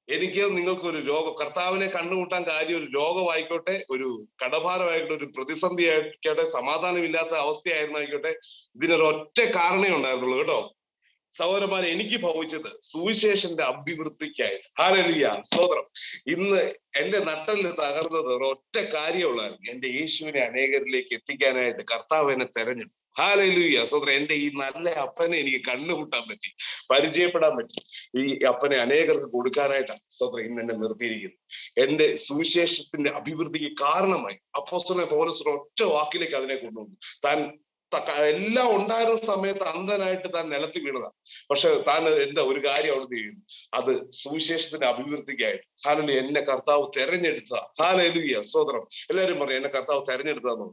എനിക്ക് നിങ്ങൾക്ക് ഒരു രോഗം, കർത്താവിനെ കണ്ടുമുട്ടാൻ കാര്യം ഒരു രോഗമായിക്കോട്ടെ, ഒരു കടഭാരമായിക്കോട്ടെ, ഒരു പ്രതിസന്ധി ആയിക്കോട്ടെ, സമാധാനമില്ലാത്ത അവസ്ഥയായിരുന്നായിക്കോട്ടെ, ഇതിനൊരൊറ്റ കാരണമേ ഉണ്ടായിരുന്നുള്ളൂ കേട്ടോ. സഹോദരന്മാരെ, എനിക്ക് ഭവിച്ചത് സുവിശേഷന്റെ അഭിവൃദ്ധിക്കായി. ഹല്ലേലൂയ, സ്തോത്രം. ഇന്ന് എന്റെ നട്ടലിന് തകർന്നത് ഒരൊറ്റ കാര്യമുള്ളായിരുന്നു. എന്റെ യേശുവിനെ അനേകരിലേക്ക് എത്തിക്കാനായിട്ട് കർത്താവ് എന്നെ തെരഞ്ഞെടുത്തു. ഹല്ലേലൂയ, സ്തോത്രം. എന്റെ ഈ നല്ല അപ്പനെ എനിക്ക് കണ്ടുമുട്ടാൻ പറ്റി, പരിചയപ്പെടാൻ പറ്റി. ഈ അപ്പനെ അനേകർക്ക് കൊടുക്കാനായിട്ടാണ് സ്തോത്രം ഇന്ന് എന്നെ നിർത്തിയിരിക്കുന്നത്. എന്റെ സുവിശേഷത്തിന്റെ അഭിവൃദ്ധിക്ക് കാരണമായി അപ്പോസ്തലനായ പൗലോസ് ഒറ്റ വാക്കിലേക്ക് അതിനെ കൊണ്ടുവന്നു. താൻ എല്ലാം ഉണ്ടായിരുന്ന സമയത്ത് അന്ധനായിട്ട് താൻ നിലത്ത് വീണതാണ്. പക്ഷെ താൻ എന്താ ഒരു കാര്യം അവിടെ ചെയ്യുന്നു, അത് സുവിശേഷത്തിന്റെ അഭിവൃദ്ധിക്കായിട്ട്. ഹല്ലേലൂയ, എന്നെ കർത്താവ് തെരഞ്ഞെടുത്ത. ഹല്ലേലൂയ, സ്തോത്രം. എല്ലാവരും പറയും എന്നെ കർത്താവ് തെരഞ്ഞെടുത്തതെന്ന്.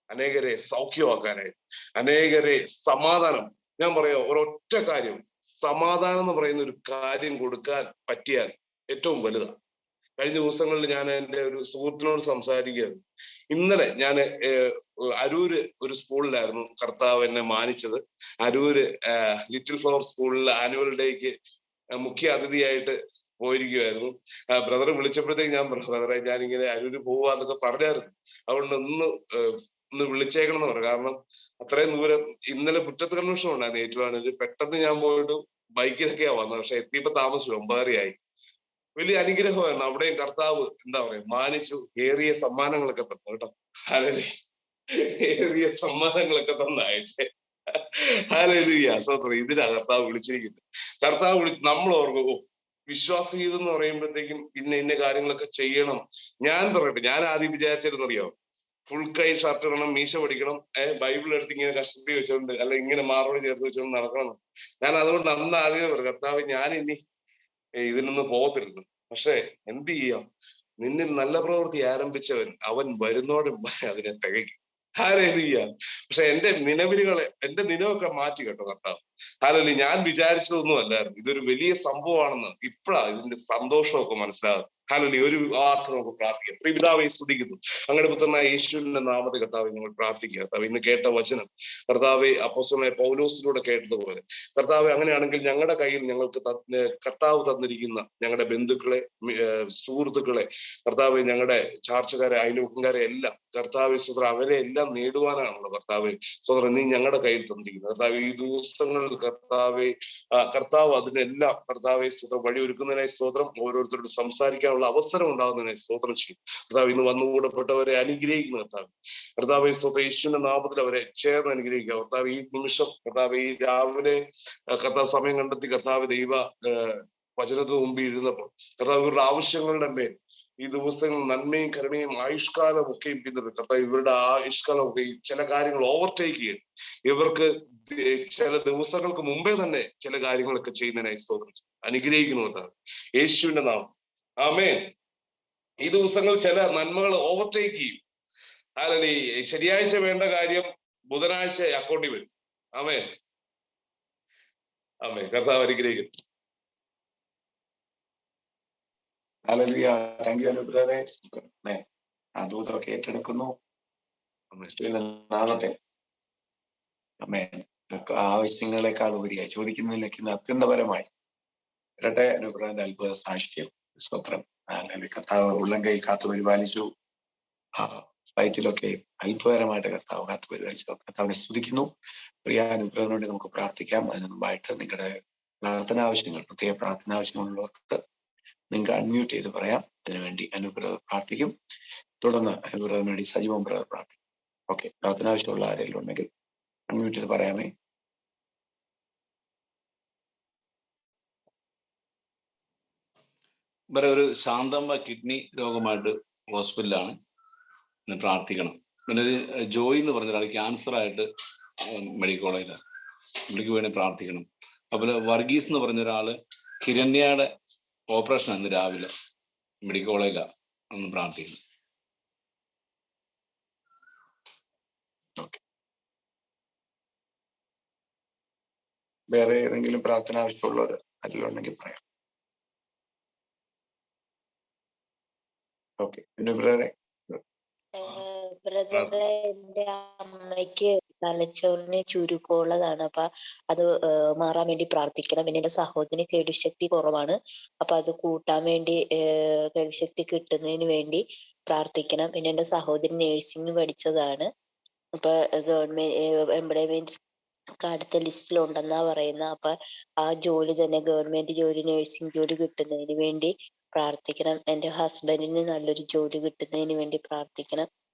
അനേകരെ സൗഖ്യമാക്കാനായിട്ട്, അനേകരെ സമാധാനം. ഞാൻ പറയാം ഒരൊറ്റ കാര്യം, സമാധാനം എന്ന് പറയുന്ന ഒരു കാര്യം കൊടുക്കാൻ പറ്റിയാൽ ഏറ്റവും വലുതാണ്. കഴിഞ്ഞ ദിവസങ്ങളിൽ ഞാൻ എൻ്റെ ഒരു സുഹൃത്തിനോട് സംസാരിക്കുകയായിരുന്നു. ഇന്നലെ ഞാൻ അരൂര് ഒരു സ്കൂളിലായിരുന്നു കർത്താവ് എന്നെ മാനിച്ചത്. അരൂര് ലിറ്റിൽ ഫ്ലവർ സ്കൂളിൽ ആനുവൽ ഡേക്ക് മുഖ്യ അതിഥിയായിട്ട് പോയിരിക്കുമായിരുന്നു. ബ്രദർ വിളിച്ചപ്പോഴത്തേക്ക് ഞാൻ ബ്രദറെ ഞാനിങ്ങനെ അരൂര് പോവാന്നൊക്കെ പറഞ്ഞായിരുന്നു. അതുകൊണ്ട് ഒന്ന് വിളിച്ചേക്കണം എന്ന് പറഞ്ഞു. കാരണം അത്രയും ദൂരം, ഇന്നലെ മുറ്റത്ത് കൺവെൻഷൻ ഉണ്ടായിരുന്നു ഏറ്റുമാനൂര്. പെട്ടെന്ന് ഞാൻ പോയിട്ട് ബൈക്കിലൊക്കെയാ വന്നത്. പക്ഷെ എത്തിയപ്പോ താമസിച്ചു, 9:30 വലിയ അനുഗ്രഹമായിരുന്നു. അവിടെയും കർത്താവ് എന്താ പറയാ മാനിച്ചു, ഏറിയ സമ്മാനങ്ങളൊക്കെ തന്നു കേട്ടോ. ഹല്ലേലൂയ, ഏറിയ സമ്മാനങ്ങളൊക്കെ തന്നയച്ചേ. ഹല്ലേലൂയ, സ്തോത്രം. ഇതിനാ കർത്താവ് വിളിച്ചിരിക്കുന്നത്. കർത്താവ് നമ്മൾ ഓർക്കും വിശ്വാസഗീതം എന്ന് പറയുമ്പോഴത്തേക്കും ഇന്ന കാര്യങ്ങളൊക്കെ ചെയ്യണം. ഞാൻ പറയട്ടെ, ഞാൻ ആദ്യം വിചാരിച്ചിരുന്നറിയോ, ഫുൾ കൈ ഷർട്ട് ഇടണം, മീശ പഠിക്കണം, ബൈബിൾ എടുത്ത് ഇങ്ങനെ കഷ്ടത്തി വെച്ചോണ്ട് അല്ല ഇങ്ങനെ മാറോട് ചേർത്ത് വെച്ചോണ്ട് നടക്കണം. ഞാൻ അതുകൊണ്ട് അന്ന് ആദ്യമേ പറയും കർത്താവ് ഞാൻ ഇനി ഇതിനൊന്നും പോകത്തില്ല. പക്ഷെ എന്ത് ചെയ്യാം, നിന്നിൽ നല്ല പ്രവൃത്തി ആരംഭിച്ചവൻ അവൻ വരുന്നോടും അതിനെ തികയ്ക്കും. ഹല്ലേലൂയ. പക്ഷെ എന്റെ നിലവൊക്കെ മാറ്റി കേട്ടോ കർത്താവ്. ഹല്ലേലൂയ. ഞാൻ വിചാരിച്ചതൊന്നും അല്ലായിരുന്നു, ഇതൊരു വലിയ സംഭവമാണെന്ന് ഇപ്പഴാ ഇതിന്റെ സന്തോഷമൊക്കെ മനസ്സിലാകും. ഹല്ലേലൂയ. ഒരു വാക്ക് നമുക്ക് പ്രാർത്ഥിക്കാം. പ്രിയപിതാവേ, സ്തുതിക്കുന്നു അങ്ങയുടെ പുത്രനായ യേശുവിന്റെ നാമത്തിൽ കർത്താവെ ഞങ്ങൾ പ്രാർത്ഥിക്കുക. കർത്താവ് ഇന്ന് കേട്ട വചനം കർത്താവെ അപ്പോസ്തലനായ പൗലോസിലൂടെ കേട്ടതുപോലെ കർത്താവെ അങ്ങനെയാണെങ്കിൽ ഞങ്ങളുടെ കയ്യിൽ ഞങ്ങൾക്ക് കർത്താവ് തന്നിരിക്കുന്ന ഞങ്ങളുടെ ബന്ധുക്കളെ, സുഹൃത്തുക്കളെ, കർത്താവെ ഞങ്ങളുടെ ചാർച്ചക്കാരെ, അയൽവക്കക്കാരെ എല്ലാം കർത്താവെ സ്തോത്രം അവരെ എല്ലാം നേടുവാനാണല്ലോ കർത്താവെ സ്തോത്രം നീ ഞങ്ങളുടെ കയ്യിൽ തന്നിരിക്കുന്നത്. കർത്താവ് ഈ ദിവസങ്ങളിൽ കർത്താവ് അതിനെല്ലാം കർത്താവെ സ്തോത്രം വഴിയൊരുക്കുന്നതിനായി സ്തോത്രം. ഓരോരുത്തരോട് സംസാരിക്കാനുള്ള അവസരം ഉണ്ടാകുന്നതിനായി സ്തോത്രം ചെയ്യും കർത്താവ്. ഇന്ന് വന്നുകൂടപ്പെട്ടവരെ അനുഗ്രഹിക്കുന്ന കർത്താവെ സ്തോത്രം. യേശുവിന്റെ നാമത്തിൽ അവരെ ചേർന്ന് അനുഗ്രഹിക്കുക കർത്താവ്. ഈ നിമിഷം കർത്താവ് ഈ രാവിലെ കർത്താവ് സമയം കണ്ടെത്തി കർത്താവ് ദൈവ വചനത്തിന് മുമ്പിൽ ഇരുന്നപ്പോൾ കർത്താവ് ഇവരുടെ ആവശ്യങ്ങളുടെ മേൽ ഈ ദിവസങ്ങൾ നന്മയും കരുണയും ആയുഷ്കാലം ഒക്കെയും പിന്തുടരും കർത്താവ്. ഇവരുടെ ആയുഷ്കാലം ഒക്കെ ചില കാര്യങ്ങൾ ഓവർടേക്ക് ചെയ്യും. ഇവർക്ക് ചില ദിവസങ്ങൾക്ക് മുമ്പേ തന്നെ ചില കാര്യങ്ങളൊക്കെ ചെയ്യുന്നതിനായി സ്തോത്രം അനുഗ്രഹിക്കുന്നു കർത്താവ് യേശുവിന്റെ നാമം. ആമേൻ. ഈ ദിവസങ്ങൾ ചില നന്മകൾ ഓവർടേക്ക് ചെയ്യും. ഹല്ലേലൂയ. ശനിയാഴ്ച വേണ്ട കാര്യം ബുധനാഴ്ച അക്കൗണ്ടിൽ വരും. ആമേൻ, ആമേൻ. കർത്താവ് അനുഗ്രഹിക്കുന്നു. ഹല്ലേലൂയ. താങ്ക് യു അനുഗ്രഹേ. ദൂതമൊക്കെ ഏറ്റെടുക്കുന്നു നാമത്തെ. ആമേൻ. ആവശ്യങ്ങളെക്കാൾ ഉപരിയായി ചോദിക്കുന്നതിലേക്ക് അത്യന്തപരമായി വരട്ടെ അനുഗ്രഹന്റെ അത്ഭുത സാക്ഷ്യം. സ്തോത്രം. കർത്താവ് ഉള്ളം കൈ കാത്തു പരിപാലിച്ചു. ഫ്ലൈറ്റിലൊക്കെ അത്ഭുതകരമായിട്ട് കർത്താവ് കാത്തു പരിപാലിച്ചു. കർത്താവിനെ സ്തുതിക്കുന്നു. പ്രിയ അനുഗ്രഹത്തിന് വേണ്ടി നമുക്ക് പ്രാർത്ഥിക്കാം. അതിന് മുമ്പായിട്ട് നിങ്ങളുടെ പ്രാർത്ഥന ആവശ്യങ്ങൾ, പ്രത്യേക പ്രാർത്ഥന ആവശ്യങ്ങളുള്ളവർക്ക് നിങ്ങൾക്ക് അൺമ്യൂട്ട് ചെയ്ത് പറയാം. അതിനുവേണ്ടി അനുഗ്രഹം പ്രാർത്ഥിക്കും. തുടർന്ന് അനുഗ്രഹത്തിന് വേണ്ടി സജീവം പ്രാർത്ഥിക്കും. ഓക്കെ, പ്രാർത്ഥന ആവശ്യമുള്ള ആരെങ്കിലും ഉണ്ടെങ്കിൽ അൺമ്യൂട്ട് ചെയ്ത് പറയാമേ. ഒരു ശാന്തമ്മ കിഡ്നി രോഗമായിട്ട് ഹോസ്പിറ്റലാണ്, പ്രാർത്ഥിക്കണം. പിന്നെ ഒരു ജോയി എന്ന് പറഞ്ഞ ഒരാൾ ക്യാൻസർ ആയിട്ട് മെഡിക്കൽ കോളേജിലാണ്, പുള്ളിക്ക് വേണ്ടി പ്രാർത്ഥിക്കണം. അതുപോലെ വർഗീസ് എന്ന് പറഞ്ഞ ഒരാള് ഹിരണ്യയുടെ ഓപ്പറേഷൻ ഇന്ന് രാവിലെ മെഡിക്കൽ കോളേജിലാണ് ഒന്ന് പ്രാർത്ഥിക്കുന്നു. വേറെ ഏതെങ്കിലും പ്രാർത്ഥന ആവശ്യമുള്ളവർ അതിലുണ്ടെങ്കിൽ പറയാം. ഓക്കെ, പിന്നെ ബ്രദറെ. ബ്രദറെ, എന്റെ അമ്മയ്ക്ക് തലച്ചോറിന് ചുരുക്കമുള്ളതാണ്. അപ്പൊ അത് മാറാൻ വേണ്ടി പ്രാർത്ഥിക്കണം. പിന്നെ എന്റെ സഹോദരന് കേൾവിശക്തി കുറവാണ്. അപ്പൊ അത് കൂട്ടാൻ വേണ്ടി, കേൾവിശക്തി കിട്ടുന്നതിന് വേണ്ടി പ്രാർത്ഥിക്കണം. പിന്നെ എന്റെ സഹോദരൻ നേഴ്സിംഗ് പഠിച്ചതാണ്. അപ്പൊ ഗവൺമെന്റ് എംപ്ലോയ്മെന്റ് അടുത്ത ലിസ്റ്റിലുണ്ടെന്നാ പറയുന്ന. അപ്പൊ ആ ജോലി തന്നെ, ഗവൺമെന്റ് ജോലി, നേഴ്സിംഗ് ജോലി കിട്ടുന്നതിന് വേണ്ടി പ്രാർത്ഥിക്കണം. എന്റെ ഹസ്ബൻഡിന് നല്ലൊരു ജോലി കിട്ടുന്നതിന് വേണ്ടി പ്രാർത്ഥിക്കണം.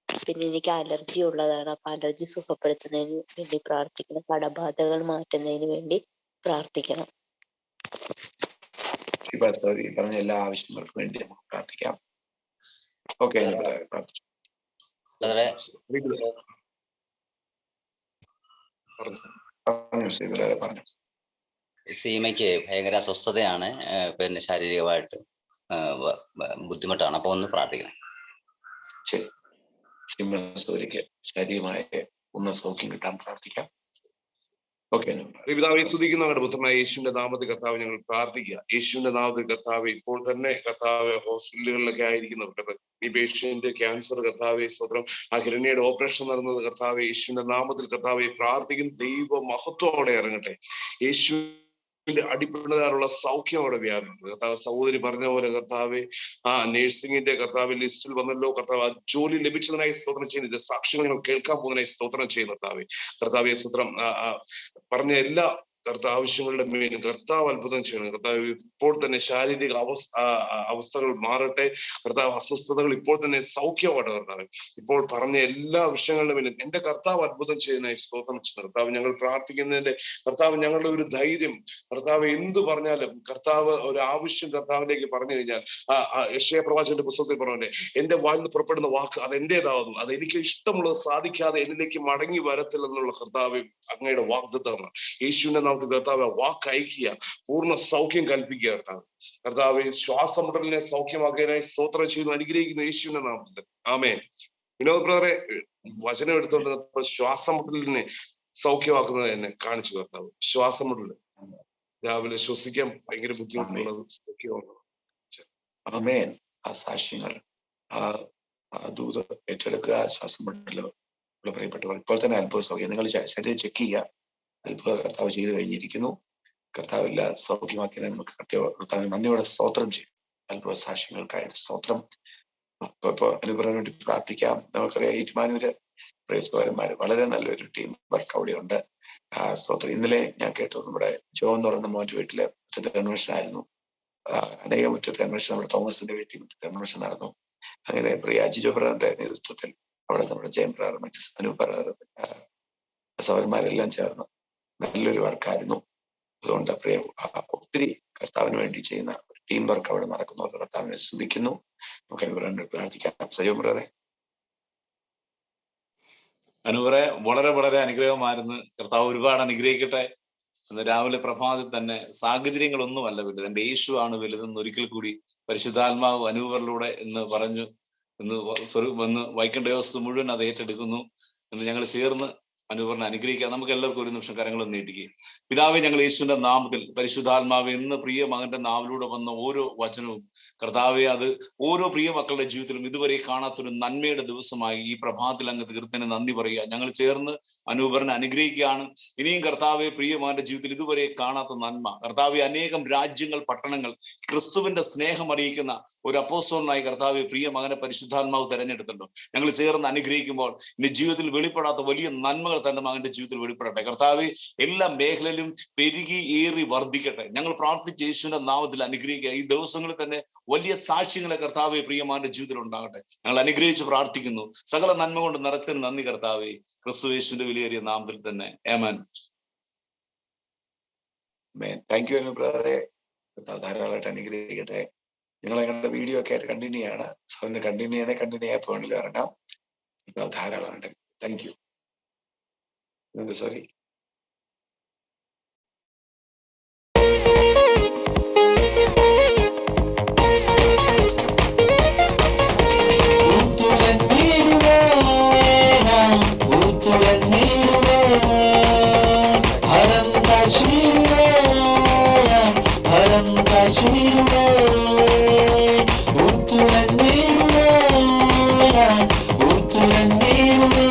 പിന്നെ എനിക്ക് അലർജി ഉള്ളതാണ്. അപ്പൊ അലർജി സുഖപ്പെടുത്തുന്നതിന് വേണ്ടി പ്രാർത്ഥിക്കണം. കടബാധകൾ മാറ്റുന്നതിന് വേണ്ടി പ്രാർത്ഥിക്കണം. പറഞ്ഞ എല്ലാ ആവശ്യങ്ങൾക്കും വേണ്ടി നമുക്ക് പ്രാർത്ഥിക്കാം. ഓക്കെ, പ്രാർത്ഥിച്ചു. പറഞ്ഞു. സീമയ്ക്ക് ഭയങ്കര അസ്വസ്ഥതയാണ്, പിന്നെ ശാരീരികമായിട്ട് ബുദ്ധിമുട്ടാണ്. അപ്പൊ ഒന്ന് പ്രാർത്ഥിക്കണം. ശരി, ശാരീരികമായ ഒന്ന് സൗഖ്യം കിട്ടാൻ പ്രാർത്ഥിക്കാം. ഓക്കെ, പിതാവെ സ്തുതിക്കുന്നവരുടെ പുത്രനായ യേശുവിന്റെ നാമത്തിൽ കർത്താവ് ഞങ്ങൾ പ്രാർത്ഥിക്കുക. യേശുവിന്റെ നാമത്തിൽ കർത്താവ് ഇപ്പോൾ തന്നെ കർത്താവ് ഹോസ്പിറ്റലുകളിലൊക്കെ ആയിരിക്കുന്നവരുടെ ഈ പേഷ്യന്റ് ക്യാൻസർ കർത്താവെ സ്വതന്ത്രം, ആ ഹിരണ്യയുടെ ഓപ്പറേഷൻ നടന്നത് കർത്താവെ യേശുവിന്റെ നാമത്തിൽ കർത്താവെ പ്രാർത്ഥിക്കുന്ന ദൈവ മഹത്വത്തോടെ ഇറങ്ങട്ടെ. യേശു അടിപ്പിടുന്നതിനുള്ള സൗഖ്യം അവിടെ വ്യാപിക്കും. കർത്താവ് സഹോദരി പറഞ്ഞ പോലെ കർത്താവെ ആ നേഴ്സിംഗിന്റെ കർത്താവ് ലിസ്റ്റിൽ വന്നല്ലോ കർത്താവ്, ആ ജോലി ലഭിച്ചതിനായി സ്തോത്രം ചെയ്യുന്നത്, സാക്ഷ്യങ്ങൾ ഞങ്ങൾ കേൾക്കാൻ പോകുന്നതിനായി സ്തോത്രം ചെയ്യുന്ന കർത്താവെ സ്തോത്രം. പറഞ്ഞ എല്ലാ ആവശ്യങ്ങളുടെ മേലും കർത്താവ് അത്ഭുതം ചെയ്യണം. കർത്താവ് ഇപ്പോൾ തന്നെ ശാരീരിക അവസ്ഥകൾ മാറട്ടെ. കർത്താവ് അസ്വസ്ഥതകൾ ഇപ്പോൾ തന്നെ സൗഖ്യമാവട്ടെ. കർത്താവ് ഇപ്പോൾ പറഞ്ഞ എല്ലാ വിഷയങ്ങളുടെ മേലും എന്റെ കർത്താവ് അത്ഭുതം ചെയ്യുന്നതായി സ്തോത്രം ചെയ്യുന്നു. കർത്താവ് ഞങ്ങൾ പ്രാർത്ഥിക്കുന്നതിന്റെ കർത്താവ് ഞങ്ങളുടെ ഒരു ധൈര്യം, കർത്താവ് എന്ത് പറഞ്ഞാലും കർത്താവ് ഒരു ആവശ്യം കർത്താവിലേക്ക് പറഞ്ഞു കഴിഞ്ഞാൽ, യെശയ്യാ പ്രവാചകന്റെ പുസ്തകത്തിൽ പറഞ്ഞെ, എന്റെ വായിൽ നിന്ന് പുറപ്പെടുന്ന വാക്ക് അത് എന്റേതാകുന്നു, അത് എനിക്ക് ഇഷ്ടമുള്ളത് സാധിക്കാതെ എന്നിലേക്ക് മടങ്ങി വരത്തില്ലെന്നുള്ള കർത്താവ് അങ്ങയുടെ വാഗ്ദത്തമാണ്. യേശുവിന്റെ നാമത്തിൽ കർത്താവ് വാക്ക് അയക്കുക, പൂർണ്ണ സൗഖ്യം കൽപ്പിക്കുക. കർത്താവ് ശ്വാസമുട്ടലിനെ സൗഖ്യമാക്കാനായി സ്തോത്രം ചെയ്യുന്നു, അനുഗ്രഹിക്കുന്നു യേശുവിന്റെ നാമത്തിൽ. ആമേൻ. വിനോദ് ബ്രദറെ വചനം എടുത്തുകൊണ്ട് ശ്വാസമുട്ടലിനെ സൗഖ്യമാക്കുന്നത് എന്നെ കാണിച്ചു കർത്താവ്. ശ്വാസമുട്ടൽ രാവിലെ ശ്വസിക്കാൻ ഭയങ്കര ബുദ്ധിമുട്ടുള്ളത് സൗഖ്യമാക്കണം. ആമേൻ. ആ സാക്ഷ്യങ്ങൾ ദൂത ഏറ്റെടുക്കുക. ശ്വാസമുട്ടൽ പ്രിയപ്പെട്ടവർ ഇപ്പോൾ തന്നെ അത്ഭുത സൗഖ്യം നിങ്ങൾ ശരീരം ചെക്ക് ചെയ്യുക. അത്ഭുത കർത്താവ് ചെയ്തു കഴിഞ്ഞിരിക്കുന്നു. കർത്താവില്ല സൗഖ്യമാക്കിയാൽ നമുക്ക് കർത്താവ് നന്ദിയോടെ സ്തോത്രം ചെയ്യും. അത്ഭുത സാക്ഷ്യങ്ങൾക്കായിട്ട് സ്തോത്രം. ഇപ്പൊ അനുഗ്രഹം വേണ്ടി പ്രാർത്ഥിക്കാം. നമുക്കറിയാം ഏറ്റുമാനൂര് പ്രേസ്കോരന്മാര് വളരെ നല്ലൊരു ടീം വർക്ക് അവിടെ ഉണ്ട്. സ്തോത്രം. ഇന്നലെ ഞാൻ കേട്ടു, നമ്മുടെ ജോ എന്ന് പറയുന്ന മോന്റെ വീട്ടില് മുറ്റത്തെ കൺവെൻഷൻ ആയിരുന്നു. അനേകം മുറ്റത്തെ കൺവെൻഷൻ, നമ്മുടെ തോമസിന്റെ വീട്ടിൽ മുറ്റത്തെ കൺവെൻഷൻ നടന്നു. അങ്ങനെ പ്രിയ ജിജോ ബ്രദറിന്റെ നേതൃത്വത്തിൽ അവിടെ നമ്മുടെ ജയം ബ്രദർ, മറ്റ് അനു ബ്രദർ, സഹോദരന്മാരെല്ലാം ചേർന്ന് നല്ലൊരു വർക്കായിരുന്നു. അതുകൊണ്ട് പ്രിയ ഒത്തിരി കർത്താവിന് വേണ്ടി ചെയ്യുന്ന ഒരു ടീം വർക്ക് അവിടെ നടക്കുന്നു. കർത്താവിനെ സ്തുതിക്കുന്നു. നമുക്ക് അനുഗ്രഹം പ്രാർത്ഥിക്കാം. സജീവ ബ്രദറെ. അനുവറെ വളരെ വളരെ അനുഗ്രഹമായിരുന്നു. കർത്താവ് ഒരുപാട് അനുഗ്രഹിക്കട്ടെ. ഇന്ന് രാവിലെ പ്രഭാതത്തിൽ തന്നെ സാഹചര്യങ്ങളൊന്നുമല്ല വലുത്, എന്റെ യേശു ആണ് വലുതെന്ന് ഒരിക്കൽ കൂടി പരിശുദ്ധാത്മാവ് അനൂവറിലൂടെ എന്ന് പറഞ്ഞു. ഇന്ന് വൈക്കണ്ട ദിവസം മുഴുവൻ അത് ഏറ്റെടുക്കുന്നു എന്ന് ഞങ്ങൾ ചേർന്ന് അനുവറിനെ അനുഗ്രഹിക്കാം. നമുക്ക് എല്ലാവർക്കും ഒരു നിമിഷം കരങ്ങളും നീട്ടിക്കുകയും. പിതാവേ, ഞങ്ങൾ യേശുവിന്റെ നാമത്തിൽ പരിശുദ്ധാത്മാവ് ഇന്ന് പ്രിയ മകന്റെ നാവിലൂടെ വന്ന ഓരോ വചനവും കർത്താവെ, അത് ഓരോ പ്രിയ മക്കളുടെ ജീവിതത്തിലും ഇതുവരെ കാണാത്തൊരു നന്മയുടെ ദിവസമായി ഈ പ്രഭാതത്തിൽ അങ്ങ് തീർത്തിന് നന്ദി പറയുക. ഞങ്ങൾ ചേർന്ന് അനൂപറിനെ അനുഗ്രഹിക്കുകയാണ്. ഇനിയും കർത്താവെ, പ്രിയ മകന്റെ ജീവിതത്തിൽ ഇതുവരെ കാണാത്ത നന്മ കർത്താവെ, അനേകം രാജ്യങ്ങൾ, പട്ടണങ്ങൾ ക്രിസ്തുവിന്റെ സ്നേഹം അറിയിക്കുന്ന ഒരു അപ്പോസ്തലനായി കർത്താവെ പ്രിയ മകനെ പരിശുദ്ധാത്മാവ് തെരഞ്ഞെടുത്തുണ്ടോ. ഞങ്ങൾ ചേർന്ന് അനുഗ്രഹിക്കുമ്പോൾ ഇനി ജീവിതത്തിൽ വെളിപ്പെടാത്ത വലിയ നന്മകൾ തന്റെ മകന്റെ ജീവിതത്തിൽ വെളിപ്പെടട്ടെ. കർത്താവ് എല്ലാ മേഖലയിലും പെരുകി ഏറി വർദ്ധിക്കട്ടെ. ഞങ്ങൾ പ്രാർത്ഥിച്ച് യേശുവിന്റെ നാമത്തിൽ അനുഗ്രഹിക്കുക. ഈ ദിവസങ്ങളിൽ തന്നെ വലിയ സാക്ഷ്യങ്ങളെ കർത്താവെ പ്രിയമാന്റെ ജീവിതത്തിൽ ഉണ്ടാകട്ടെ. ഞങ്ങൾ അനുഗ്രഹിച്ച് പ്രാർത്ഥിക്കുന്നു. സകല നന്മ കൊണ്ട് നിറച്ചതിന് നന്ദി കർത്താവെ, ക്രിസ്തു യേശുവിന്റെ വിലയേറിയ നാമത്തിൽ തന്നെ. ആമേൻ. താങ്ക് യു ബ്രദറെ. ധാരാളമായിട്ട് അനുഗ്രഹിക്കട്ടെ. നിങ്ങൾ ഞങ്ങളുടെ വീഡിയോ ഒക്കെ ആയിട്ട് കണ്ടിന്യൂ ചെയ്യാണ്. സോറിന് കണ്ടിന്യൂ ആയപ്പോൾ വേണമെങ്കിലും ഇറങ്ങാം. ധാരാളമായിട്ട് താങ്ക് യു. സോറി. കാശിയിലൂടെ ഊത്തുരന്നീടുവേ ഊത്തുരന്നീടുവേ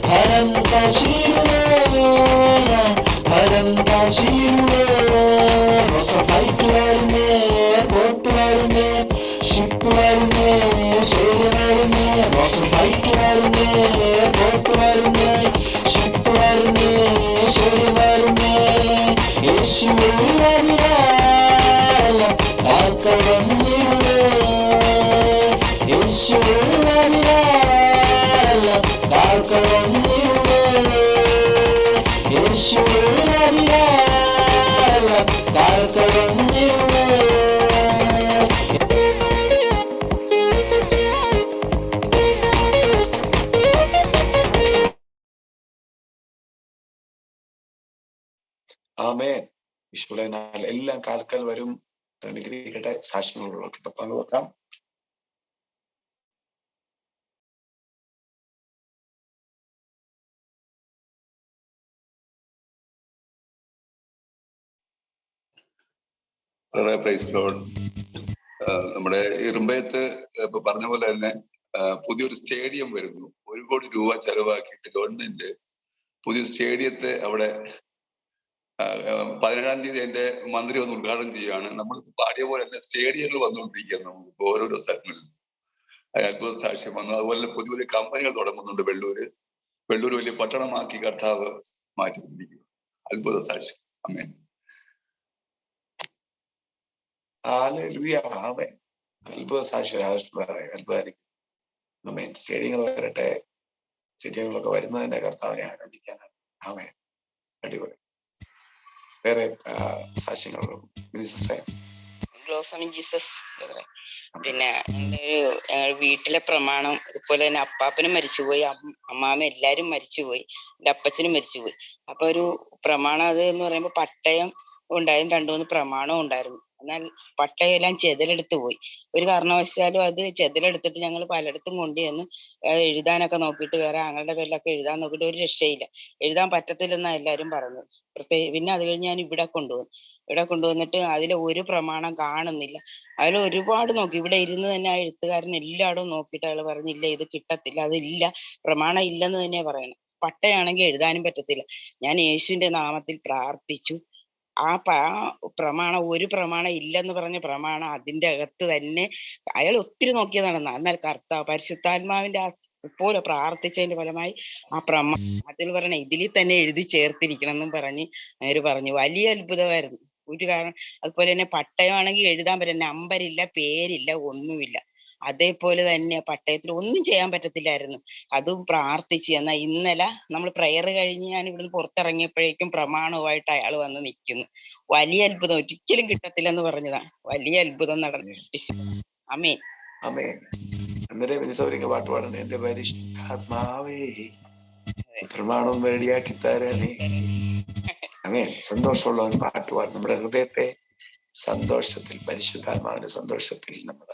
ഹരം കാശിയിലൂടെ ഹരം കാശിയിലൂടെ ഫ്ലൈറ്റ് വരുന്നേ ബോട്ട് വരുന്നേ ഷിപ്പ് വരുന്നേ ശരി വരുന്നേ ഫ്ലൈറ്റ് വരുന്നേ ബോട്ട് വരുന്നേ ഷിപ്പ് വരുന്നേ ശരി വരുന്നേ യേശുവിൽ ആക്കൾ വന്നിടുവേ യേശുവിൽ ആക്കൾ വന്നിടുവേ യേശുവിൽ ആക്കൾ വന്നിടുവേ. ആമേൻ. ഈശോയുടെ നാൾ എല്ലാം കാൽക്കൽ വരും. അനുഗ്രഹിക്കട്ടെ. സാക്ഷ്യങ്ങളുള്ളവർക്ക് ഇപ്പൊ പങ്കുവെക്കാം. Praise Lord. നമ്മുടെ ഇറുമ്പയത്ത് ഇപ്പൊ പറഞ്ഞ പോലെ തന്നെ പുതിയൊരു സ്റ്റേഡിയം വരുന്നു. 1 കോടി രൂപ ചെലവാക്കിയിട്ട് ഗവൺമെന്റ് പുതിയൊരു സ്റ്റേഡിയത്തെ അവിടെ 17-ാം തീയതി അതിന്റെ മന്ത്രി വന്ന് ഉദ്ഘാടനം ചെയ്യുകയാണ്. നമ്മൾ പാടിയ പോലെ തന്നെ സ്റ്റേഡിയങ്ങൾ വന്നുകൊണ്ടിരിക്കുകയാണ് നമുക്ക് ഓരോരോ സ്ഥലങ്ങളിലും. അത്ഭുത സാക്ഷ്യം വന്നു. അതുപോലെ പുതിയ പുതിയ കമ്പനികൾ തുടങ്ങുന്നുണ്ട്. വെള്ളൂർ വലിയ പട്ടണമാക്കി കർത്താവ് മാറ്റിക്കൊണ്ടിരിക്കുന്നു. അത്ഭുത സാക്ഷ്യം. ആമേൻ. ഹല്ലേലൂയ. ആമേൻ. അത്ഭുത സാക്ഷ്യം. അത്ഭുതമായിരിക്കും. ആമേൻ. സ്റ്റേഡിയങ്ങൾ വരട്ടെ. സ്റ്റേഡിയങ്ങളൊക്കെ വരുന്നതിന്റെ കർത്താവിനെ ആനന്ദിക്കാനാണ്. ആമേൻ. അടിപൊളി. വേറെ സാക്ഷ്യങ്ങളുള്ളൂ. Blossom Jesus. പിന്നെ ഞങ്ങളുടെ വീട്ടിലെ പ്രമാണം ഇതുപോലെ തന്നെ അപ്പാപ്പനും മരിച്ചുപോയി, അമ്മാമ്മ എല്ലാരും മരിച്ചുപോയി, എൻ്റെ അപ്പച്ചനും മരിച്ചുപോയി. അപ്പൊ ഒരു പ്രമാണം അത് എന്ന് പറയുമ്പോൾ പട്ടയം ഉണ്ടായിരുന്നു, 2-3 പ്രമാണം ഉണ്ടായിരുന്നു. എന്നാൽ പട്ടയം എല്ലാം ചെതലെടുത്ത് പോയി. ഒരു കാരണവശാലും അത് ചെതലെടുത്തിട്ട് ഞങ്ങൾ പലയിടത്തും കൊണ്ടുവന്ന് എഴുതാനൊക്കെ നോക്കിയിട്ട് വേറെ ആങ്ങളുടെ പേരിലൊക്കെ എഴുതാൻ നോക്കിയിട്ട് ഒരു രക്ഷയില്ല, എഴുതാൻ പറ്റത്തില്ലെന്നാണ് എല്ലാവരും പറഞ്ഞത്. പിന്നെ അത് കഴിഞ്ഞ് ഞാൻ ഇവിടെ കൊണ്ടുവന്നിട്ട് അതിൽ ഒരു പ്രമാണം കാണുന്നില്ല. അതിൽ ഒരുപാട് നോക്കി, ഇവിടെ ഇരുന്ന് തന്നെ ആ എഴുത്തുകാരൻ എല്ലായിടും നോക്കിയിട്ട് അയാൾ പറഞ്ഞില്ല, ഇത് കിട്ടത്തില്ല, അതില്ല, പ്രമാണം ഇല്ലെന്ന് തന്നെയാ പറയണം. പട്ടയാണെങ്കിൽ എഴുതാനും പറ്റത്തില്ല. ഞാൻ യേശുവിന്റെ നാമത്തിൽ പ്രാർത്ഥിച്ചു. ഒരു പ്രമാണം ഇല്ലെന്ന് പറഞ്ഞ പ്രമാണം അതിന്റെ അകത്ത് തന്നെ അയാൾ ഒത്തിരി നോക്കിയതാണ്. എന്നാൽ കർത്താവ് പരിശുദ്ധാത്മാവിന്റെ പോലെ പ്രാർത്ഥിച്ചതിന്റെ ഫലമായി ആ പ്രമാണത്തിൽ പറഞ്ഞ ഇതിൽ തന്നെ എഴുതി ചേർത്തിരിക്കണം എന്നും പറഞ്ഞ് അവര് പറഞ്ഞു. വലിയ അത്ഭുതമായിരുന്നു. ഒരു കാരണം അതുപോലെ തന്നെ പട്ടയമാണെങ്കിൽ എഴുതാൻ പറ്റില്ല, നമ്പരില്ല, പേരില്ല, ഒന്നുമില്ല. അതേപോലെ തന്നെ പട്ടയത്തിൽ ഒന്നും ചെയ്യാൻ പറ്റത്തില്ലായിരുന്നു. അതും പ്രാർത്ഥിച്ച്. എന്നാൽ ഇന്നലെ നമ്മൾ പ്രയർ കഴിഞ്ഞ് ഞാൻ ഇവിടുന്ന് പുറത്തിറങ്ങിയപ്പോഴേക്കും പ്രമാണവുമായിട്ട് അയാൾ വന്ന് നിൽക്കുന്നു. വലിയ അത്ഭുതം, ഒരിക്കലും കിട്ടത്തില്ലെന്ന് പറഞ്ഞതാ. വലിയ അത്ഭുതം നടന്നു. ആമേൻ. ആമേൻ. അന്നേരം പാട്ട് പാടുന്നത്, എന്റെ പരിശുദ്ധാത്മാവേ പ്രമാണം റെഡിയാക്കി തരണേ. ആമേൻ. സന്തോഷമുള്ള ഒരു പാട്ട് പാടും. നമ്മുടെ ഹൃദയത്തെ സന്തോഷത്തിൽ, പരിശുദ്ധാത്മാവിന്റെ സന്തോഷത്തിൽ നമ്മൾ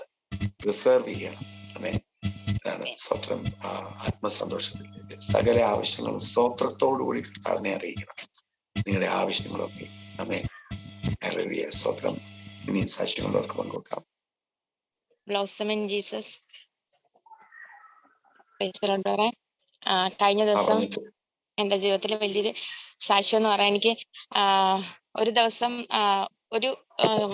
റിസർവ് ചെയ്യണം. ആമേൻ. സ്വത്രം ആത്മസന്തോഷത്തിൽ സകല ആവശ്യങ്ങളും സ്വത്രത്തോടുകൂടി കർത്താവിനെ അറിയിക്കണം. നിങ്ങളുടെ ആവശ്യങ്ങളൊക്കെ. ആമേൻ. സ്വത്രം. ഇനിയും സാക്ഷ്യങ്ങളൊക്കെ പങ്കുവെക്കാം. Blossom in Jesus. കഴിഞ്ഞ ദിവസം എൻ്റെ ജീവിതത്തിലെ വലിയൊരു സാക്ഷ്യം എന്ന് പറയാൻ, എനിക്ക് ഒരു ദിവസം ഒരു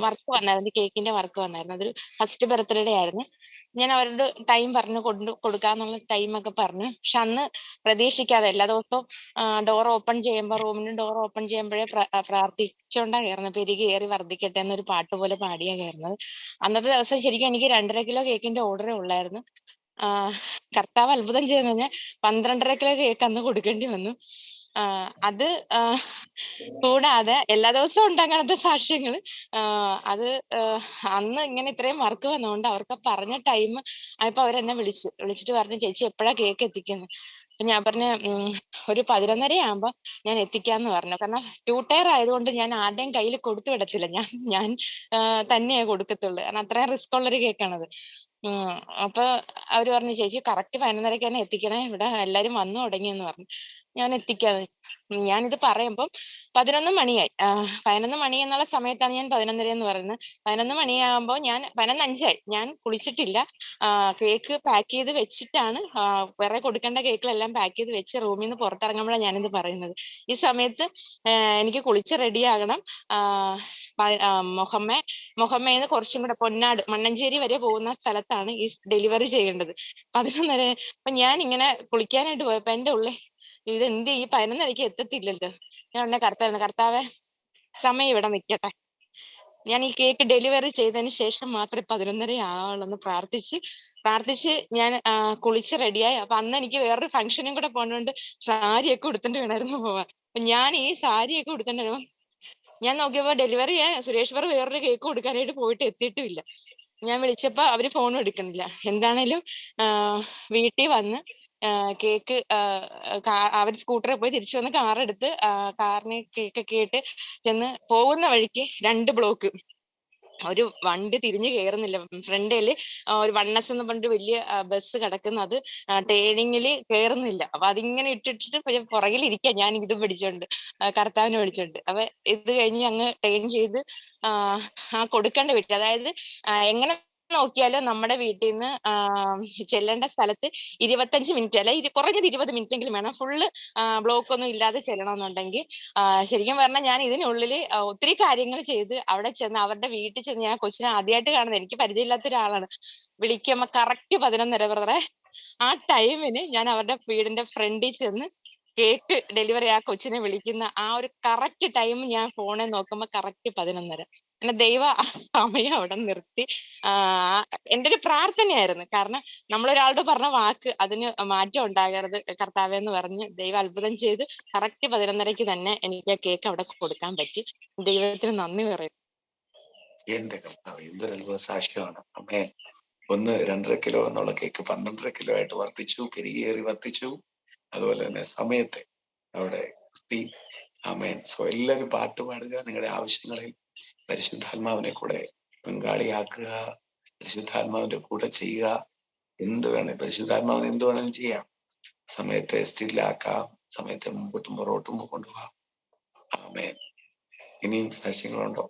വർക്ക് വന്നായിരുന്നു, കേക്കിന്റെ വർക്ക് വന്നായിരുന്നു. അതൊരു ഫസ്റ്റ് ബർത്ത്ഡേ ആയിരുന്നു. ഞാൻ അവരോട് ടൈം പറഞ്ഞു കൊടുക്കാന്നുള്ള ടൈമൊക്കെ പറഞ്ഞു. പക്ഷെ അന്ന് പ്രതീക്ഷിക്കാതെ എല്ലാ ദിവസവും ഡോർ ഓപ്പൺ ചെയ്യുമ്പോൾ, റൂമിന് ഡോർ ഓപ്പൺ ചെയ്യുമ്പോഴേ പ്രാർത്ഥിച്ചുകൊണ്ടാണ് കയറുന്നത്. പെരുകി കയറി വർദ്ധിക്കട്ടെ എന്നൊരു പാട്ട് പോലെ പാടിയാണ് കയറുന്നത്. അന്നത്തെ ദിവസം ശരിക്കും എനിക്ക് 2.5 കിലോ കേക്കിന്റെ ഓർഡറേ ഉള്ളായിരുന്നു. കർത്താവ് അത്ഭുതം ചെയ്തെന്ന് പറഞ്ഞാൽ 12.5 കിലോ കേക്ക് അന്ന് കൊടുക്കേണ്ടി വന്നു. അത് കൂടാതെ എല്ലാ ദിവസവും ഉണ്ട് അങ്ങനത്തെ സാക്ഷ്യങ്ങൾ. അത് അന്ന് ഇങ്ങനെ ഇത്രയും വർക്ക് വന്നതുകൊണ്ട് അവർക്ക് പറഞ്ഞ ടൈം ആയപ്പോ അവരെന്നെ വിളിച്ചിട്ട് പറഞ്ഞു, ചേച്ചി എപ്പോഴാ കേക്ക് എത്തിക്കുന്നത്? അപ്പൊ ഞാൻ പറഞ്ഞു, ഒരു 11:30 ആകുമ്പോ ഞാൻ എത്തിക്കാന്ന് പറഞ്ഞു. കാരണം 2 ടയർ ആയതുകൊണ്ട് ഞാൻ ആരുടെയും കയ്യിൽ കൊടുത്തു വിടത്തില്ല, ഞാൻ തന്നെയേ കൊടുക്കത്തുള്ളൂ. കാരണം അത്രയും റിസ്ക് ഉള്ളൊരു കേക്കാണത്. അപ്പൊ അവര് പറഞ്ഞു, ചേച്ചി കറക്റ്റ് 11:30 തന്നെ എത്തിക്കണേ, ഇവിടെ എല്ലാരും വന്നു തുടങ്ങിയെന്ന് പറഞ്ഞു. ഞാൻ എത്തിക്കാന്ന്. ഞാനിത് പറയുമ്പം 11 മണിയായി. 11 മണി എന്നുള്ള സമയത്താണ് ഞാൻ 11:30 എന്ന് പറയുന്നത്. 11 മണിയാകുമ്പോൾ ഞാൻ 11:05 ഞാൻ കുളിച്ചിട്ടില്ല. കേക്ക് പാക്ക് ചെയ്ത് വെച്ചിട്ടാണ് വേറെ കൊടുക്കേണ്ട കേക്കുകളെല്ലാം പാക്ക് ചെയ്ത് വെച്ച് റൂമിൽ നിന്ന് പുറത്തിറങ്ങുമ്പോഴാണ് ഞാനിത് പറയുന്നത്. ഈ സമയത്ത് എനിക്ക് കുളിച്ച് റെഡിയാകണം. മൊഹമ്മേന്ന് കുറച്ചും കൂടെ പൊന്നാട് മണ്ണഞ്ചേരി വരെ പോകുന്ന സ്ഥലത്താണ് ഈ ഡെലിവറി ചെയ്യേണ്ടത്. 11:30. അപ്പൊ ഞാൻ ഇങ്ങനെ കുളിക്കാനായിട്ട് പോയപ്പോ എന്റെ ഉള്ളിൽ ഇതെന്ത് ഈ 11:30 എത്തത്തില്ലല്ലോ. ഞാൻ ഉടനെ കർത്താവേ സമയം ഇവിടെ നിൽക്കട്ടെ, ഞാൻ ഈ കേക്ക് ഡെലിവറി ചെയ്തതിന് ശേഷം മാത്രമേ 11:30 ആവുള്ളൂ പ്രാർത്ഥിച്ച് ഞാൻ കുളിച്ച് റെഡിയായി. അപ്പൊ അന്ന് എനിക്ക് വേറൊരു ഫംഗ്ഷനും കൂടെ പോകേണ്ടതുകൊണ്ട് സാരിയൊക്കെ ഉടുത്തിട്ട് വേണമായിരുന്നു പോവാൻ. അപ്പൊ ഞാൻ ഈ സാരിയൊക്കെ ഉടുത്തിട്ട് ഞാൻ നോക്കിയപ്പോ ഡെലിവറി ചെയ്യാൻ സുരേഷ് ബാബു വേറൊരു കേക്ക് കൊടുക്കാനായിട്ട് പോയിട്ട് എത്തിയിട്ടുമില്ല. ഞാൻ വിളിച്ചപ്പോ അവര് ഫോണും എടുക്കുന്നില്ല. എന്താണേലും വീട്ടിൽ വന്ന് കേക്ക് അവർ സ്കൂട്ടറിൽ പോയി തിരിച്ചു വന്ന് കാറെടുത്ത് കാറിന് കേക്കൊക്കെ ഇട്ട് ചെന്ന് പോകുന്ന വഴിക്ക് 2 ബ്ലോക്ക്. ഒരു വണ്ടി തിരിഞ്ഞു കയറുന്നില്ല. ഫ്രണ്ടില് ഒരു 1S എന്ന് പറഞ്ഞിട്ട് വലിയ ബസ് കിടക്കുന്നത് ടേണിങ്ങില് കയറുന്നില്ല. അപ്പൊ അതിങ്ങനെ ഇട്ടിട്ട് പുറകിലിരിക്കാം ഞാൻ ഇത് പിടിച്ചോണ്ട്, കർത്താവിനെ പിടിച്ചോണ്ട്. അപ്പൊ ഇത് കഴിഞ്ഞ് അങ്ങ് ടേൺ ചെയ്ത് കൊടുക്കേണ്ട വീട്ടിൽ, അതായത് എങ്ങനെ നോക്കിയാലും നമ്മുടെ വീട്ടിൽ നിന്ന് ചെല്ലേണ്ട സ്ഥലത്ത് 25 മിനിറ്റ് അല്ല കുറഞ്ഞത് 20 മിനിറ്റ് എങ്കിലും വേണം. ഫുള്ള് ബ്ലോക്ക് ഒന്നും ഇല്ലാതെ ചെല്ലണമെന്നുണ്ടെങ്കിൽ. ശരിക്കും പറഞ്ഞാൽ ഞാൻ ഇതിനുള്ളിൽ ഒത്തിരി കാര്യങ്ങൾ ചെയ്ത് അവിടെ ചെന്ന് അവരുടെ വീട്ടിൽ ചെന്ന്, ഞാൻ കൊച്ചിനെ ആദ്യമായിട്ട് കാണുന്നത്, എനിക്ക് പരിചയമില്ലാത്ത ഒരാളാണ്. വിളിക്കുമ്പോ കറക്റ്റ് 11:30 ബ്രദറെ. ആ ടൈമിന് ഞാൻ അവരുടെ വീടിന്റെ ഫ്രണ്ടിൽ ചെന്ന് കേക്ക് ഡെലിവറി ആ കൊച്ചിനെ വിളിക്കുന്ന ആ ഒരു കറക്റ്റ് ടൈം ഞാൻ ഫോണിൽ നോക്കുമ്പോ കറക്റ്റ് 11:30. എന്നെ ദൈവം ആ സമയം അവിടെ നിർത്തി. എന്റെ ഒരു പ്രാർത്ഥനയായിരുന്നു. കാരണം നമ്മളൊരാളോട് പറഞ്ഞ വാക്ക് അതിന് മാറ്റം ഉണ്ടാകരുത് കർത്താവേ എന്ന് പറഞ്ഞ് ദൈവം അത്ഭുതം ചെയ്ത് കറക്റ്റ് 11:30 തന്നെ എനിക്ക് ആ കേക്ക് അവിടെ കൊടുക്കാൻ പറ്റി. ദൈവത്തിന് നന്ദി പറയും. എന്റെ കർത്താവ് എന്തൊരു അത്ഭുത സാക്ഷ്യമാണ്. അമ്മേ, 1-2.5 കിലോ എന്നുള്ള കേക്ക് 12.5 കിലോ ആയിട്ട് വർദ്ധിച്ചു, പെരുകേറി വർദ്ധിച്ചു. അതുപോലെ തന്നെ സമയത്തെ അവിടെ എത്തി. ആമേൻ. സോ എല്ലാവരും പാട്ട് പാടുക, നിങ്ങളുടെ ആവശ്യങ്ങളിൽ പരിശുദ്ധാത്മാവിനെ കൂടെ പങ്കാളിയാക്കുക, പരിശുദ്ധാത്മാവിന്റെ കൂടെ ചെയ്യുക. എന്ത് വേണേ പരിശുദ്ധാത്മാവിന് എന്ത് വേണമെങ്കിലും ചെയ്യാം. സമയത്തെ സ്റ്റില്ലാക്കാം, സമയത്തെ മുമ്പോട്ടും പുറകോട്ടും കൊണ്ടുപോകാം. ആമേൻ. ഇനിയും സാക്ഷ്യങ്ങളുണ്ടോ?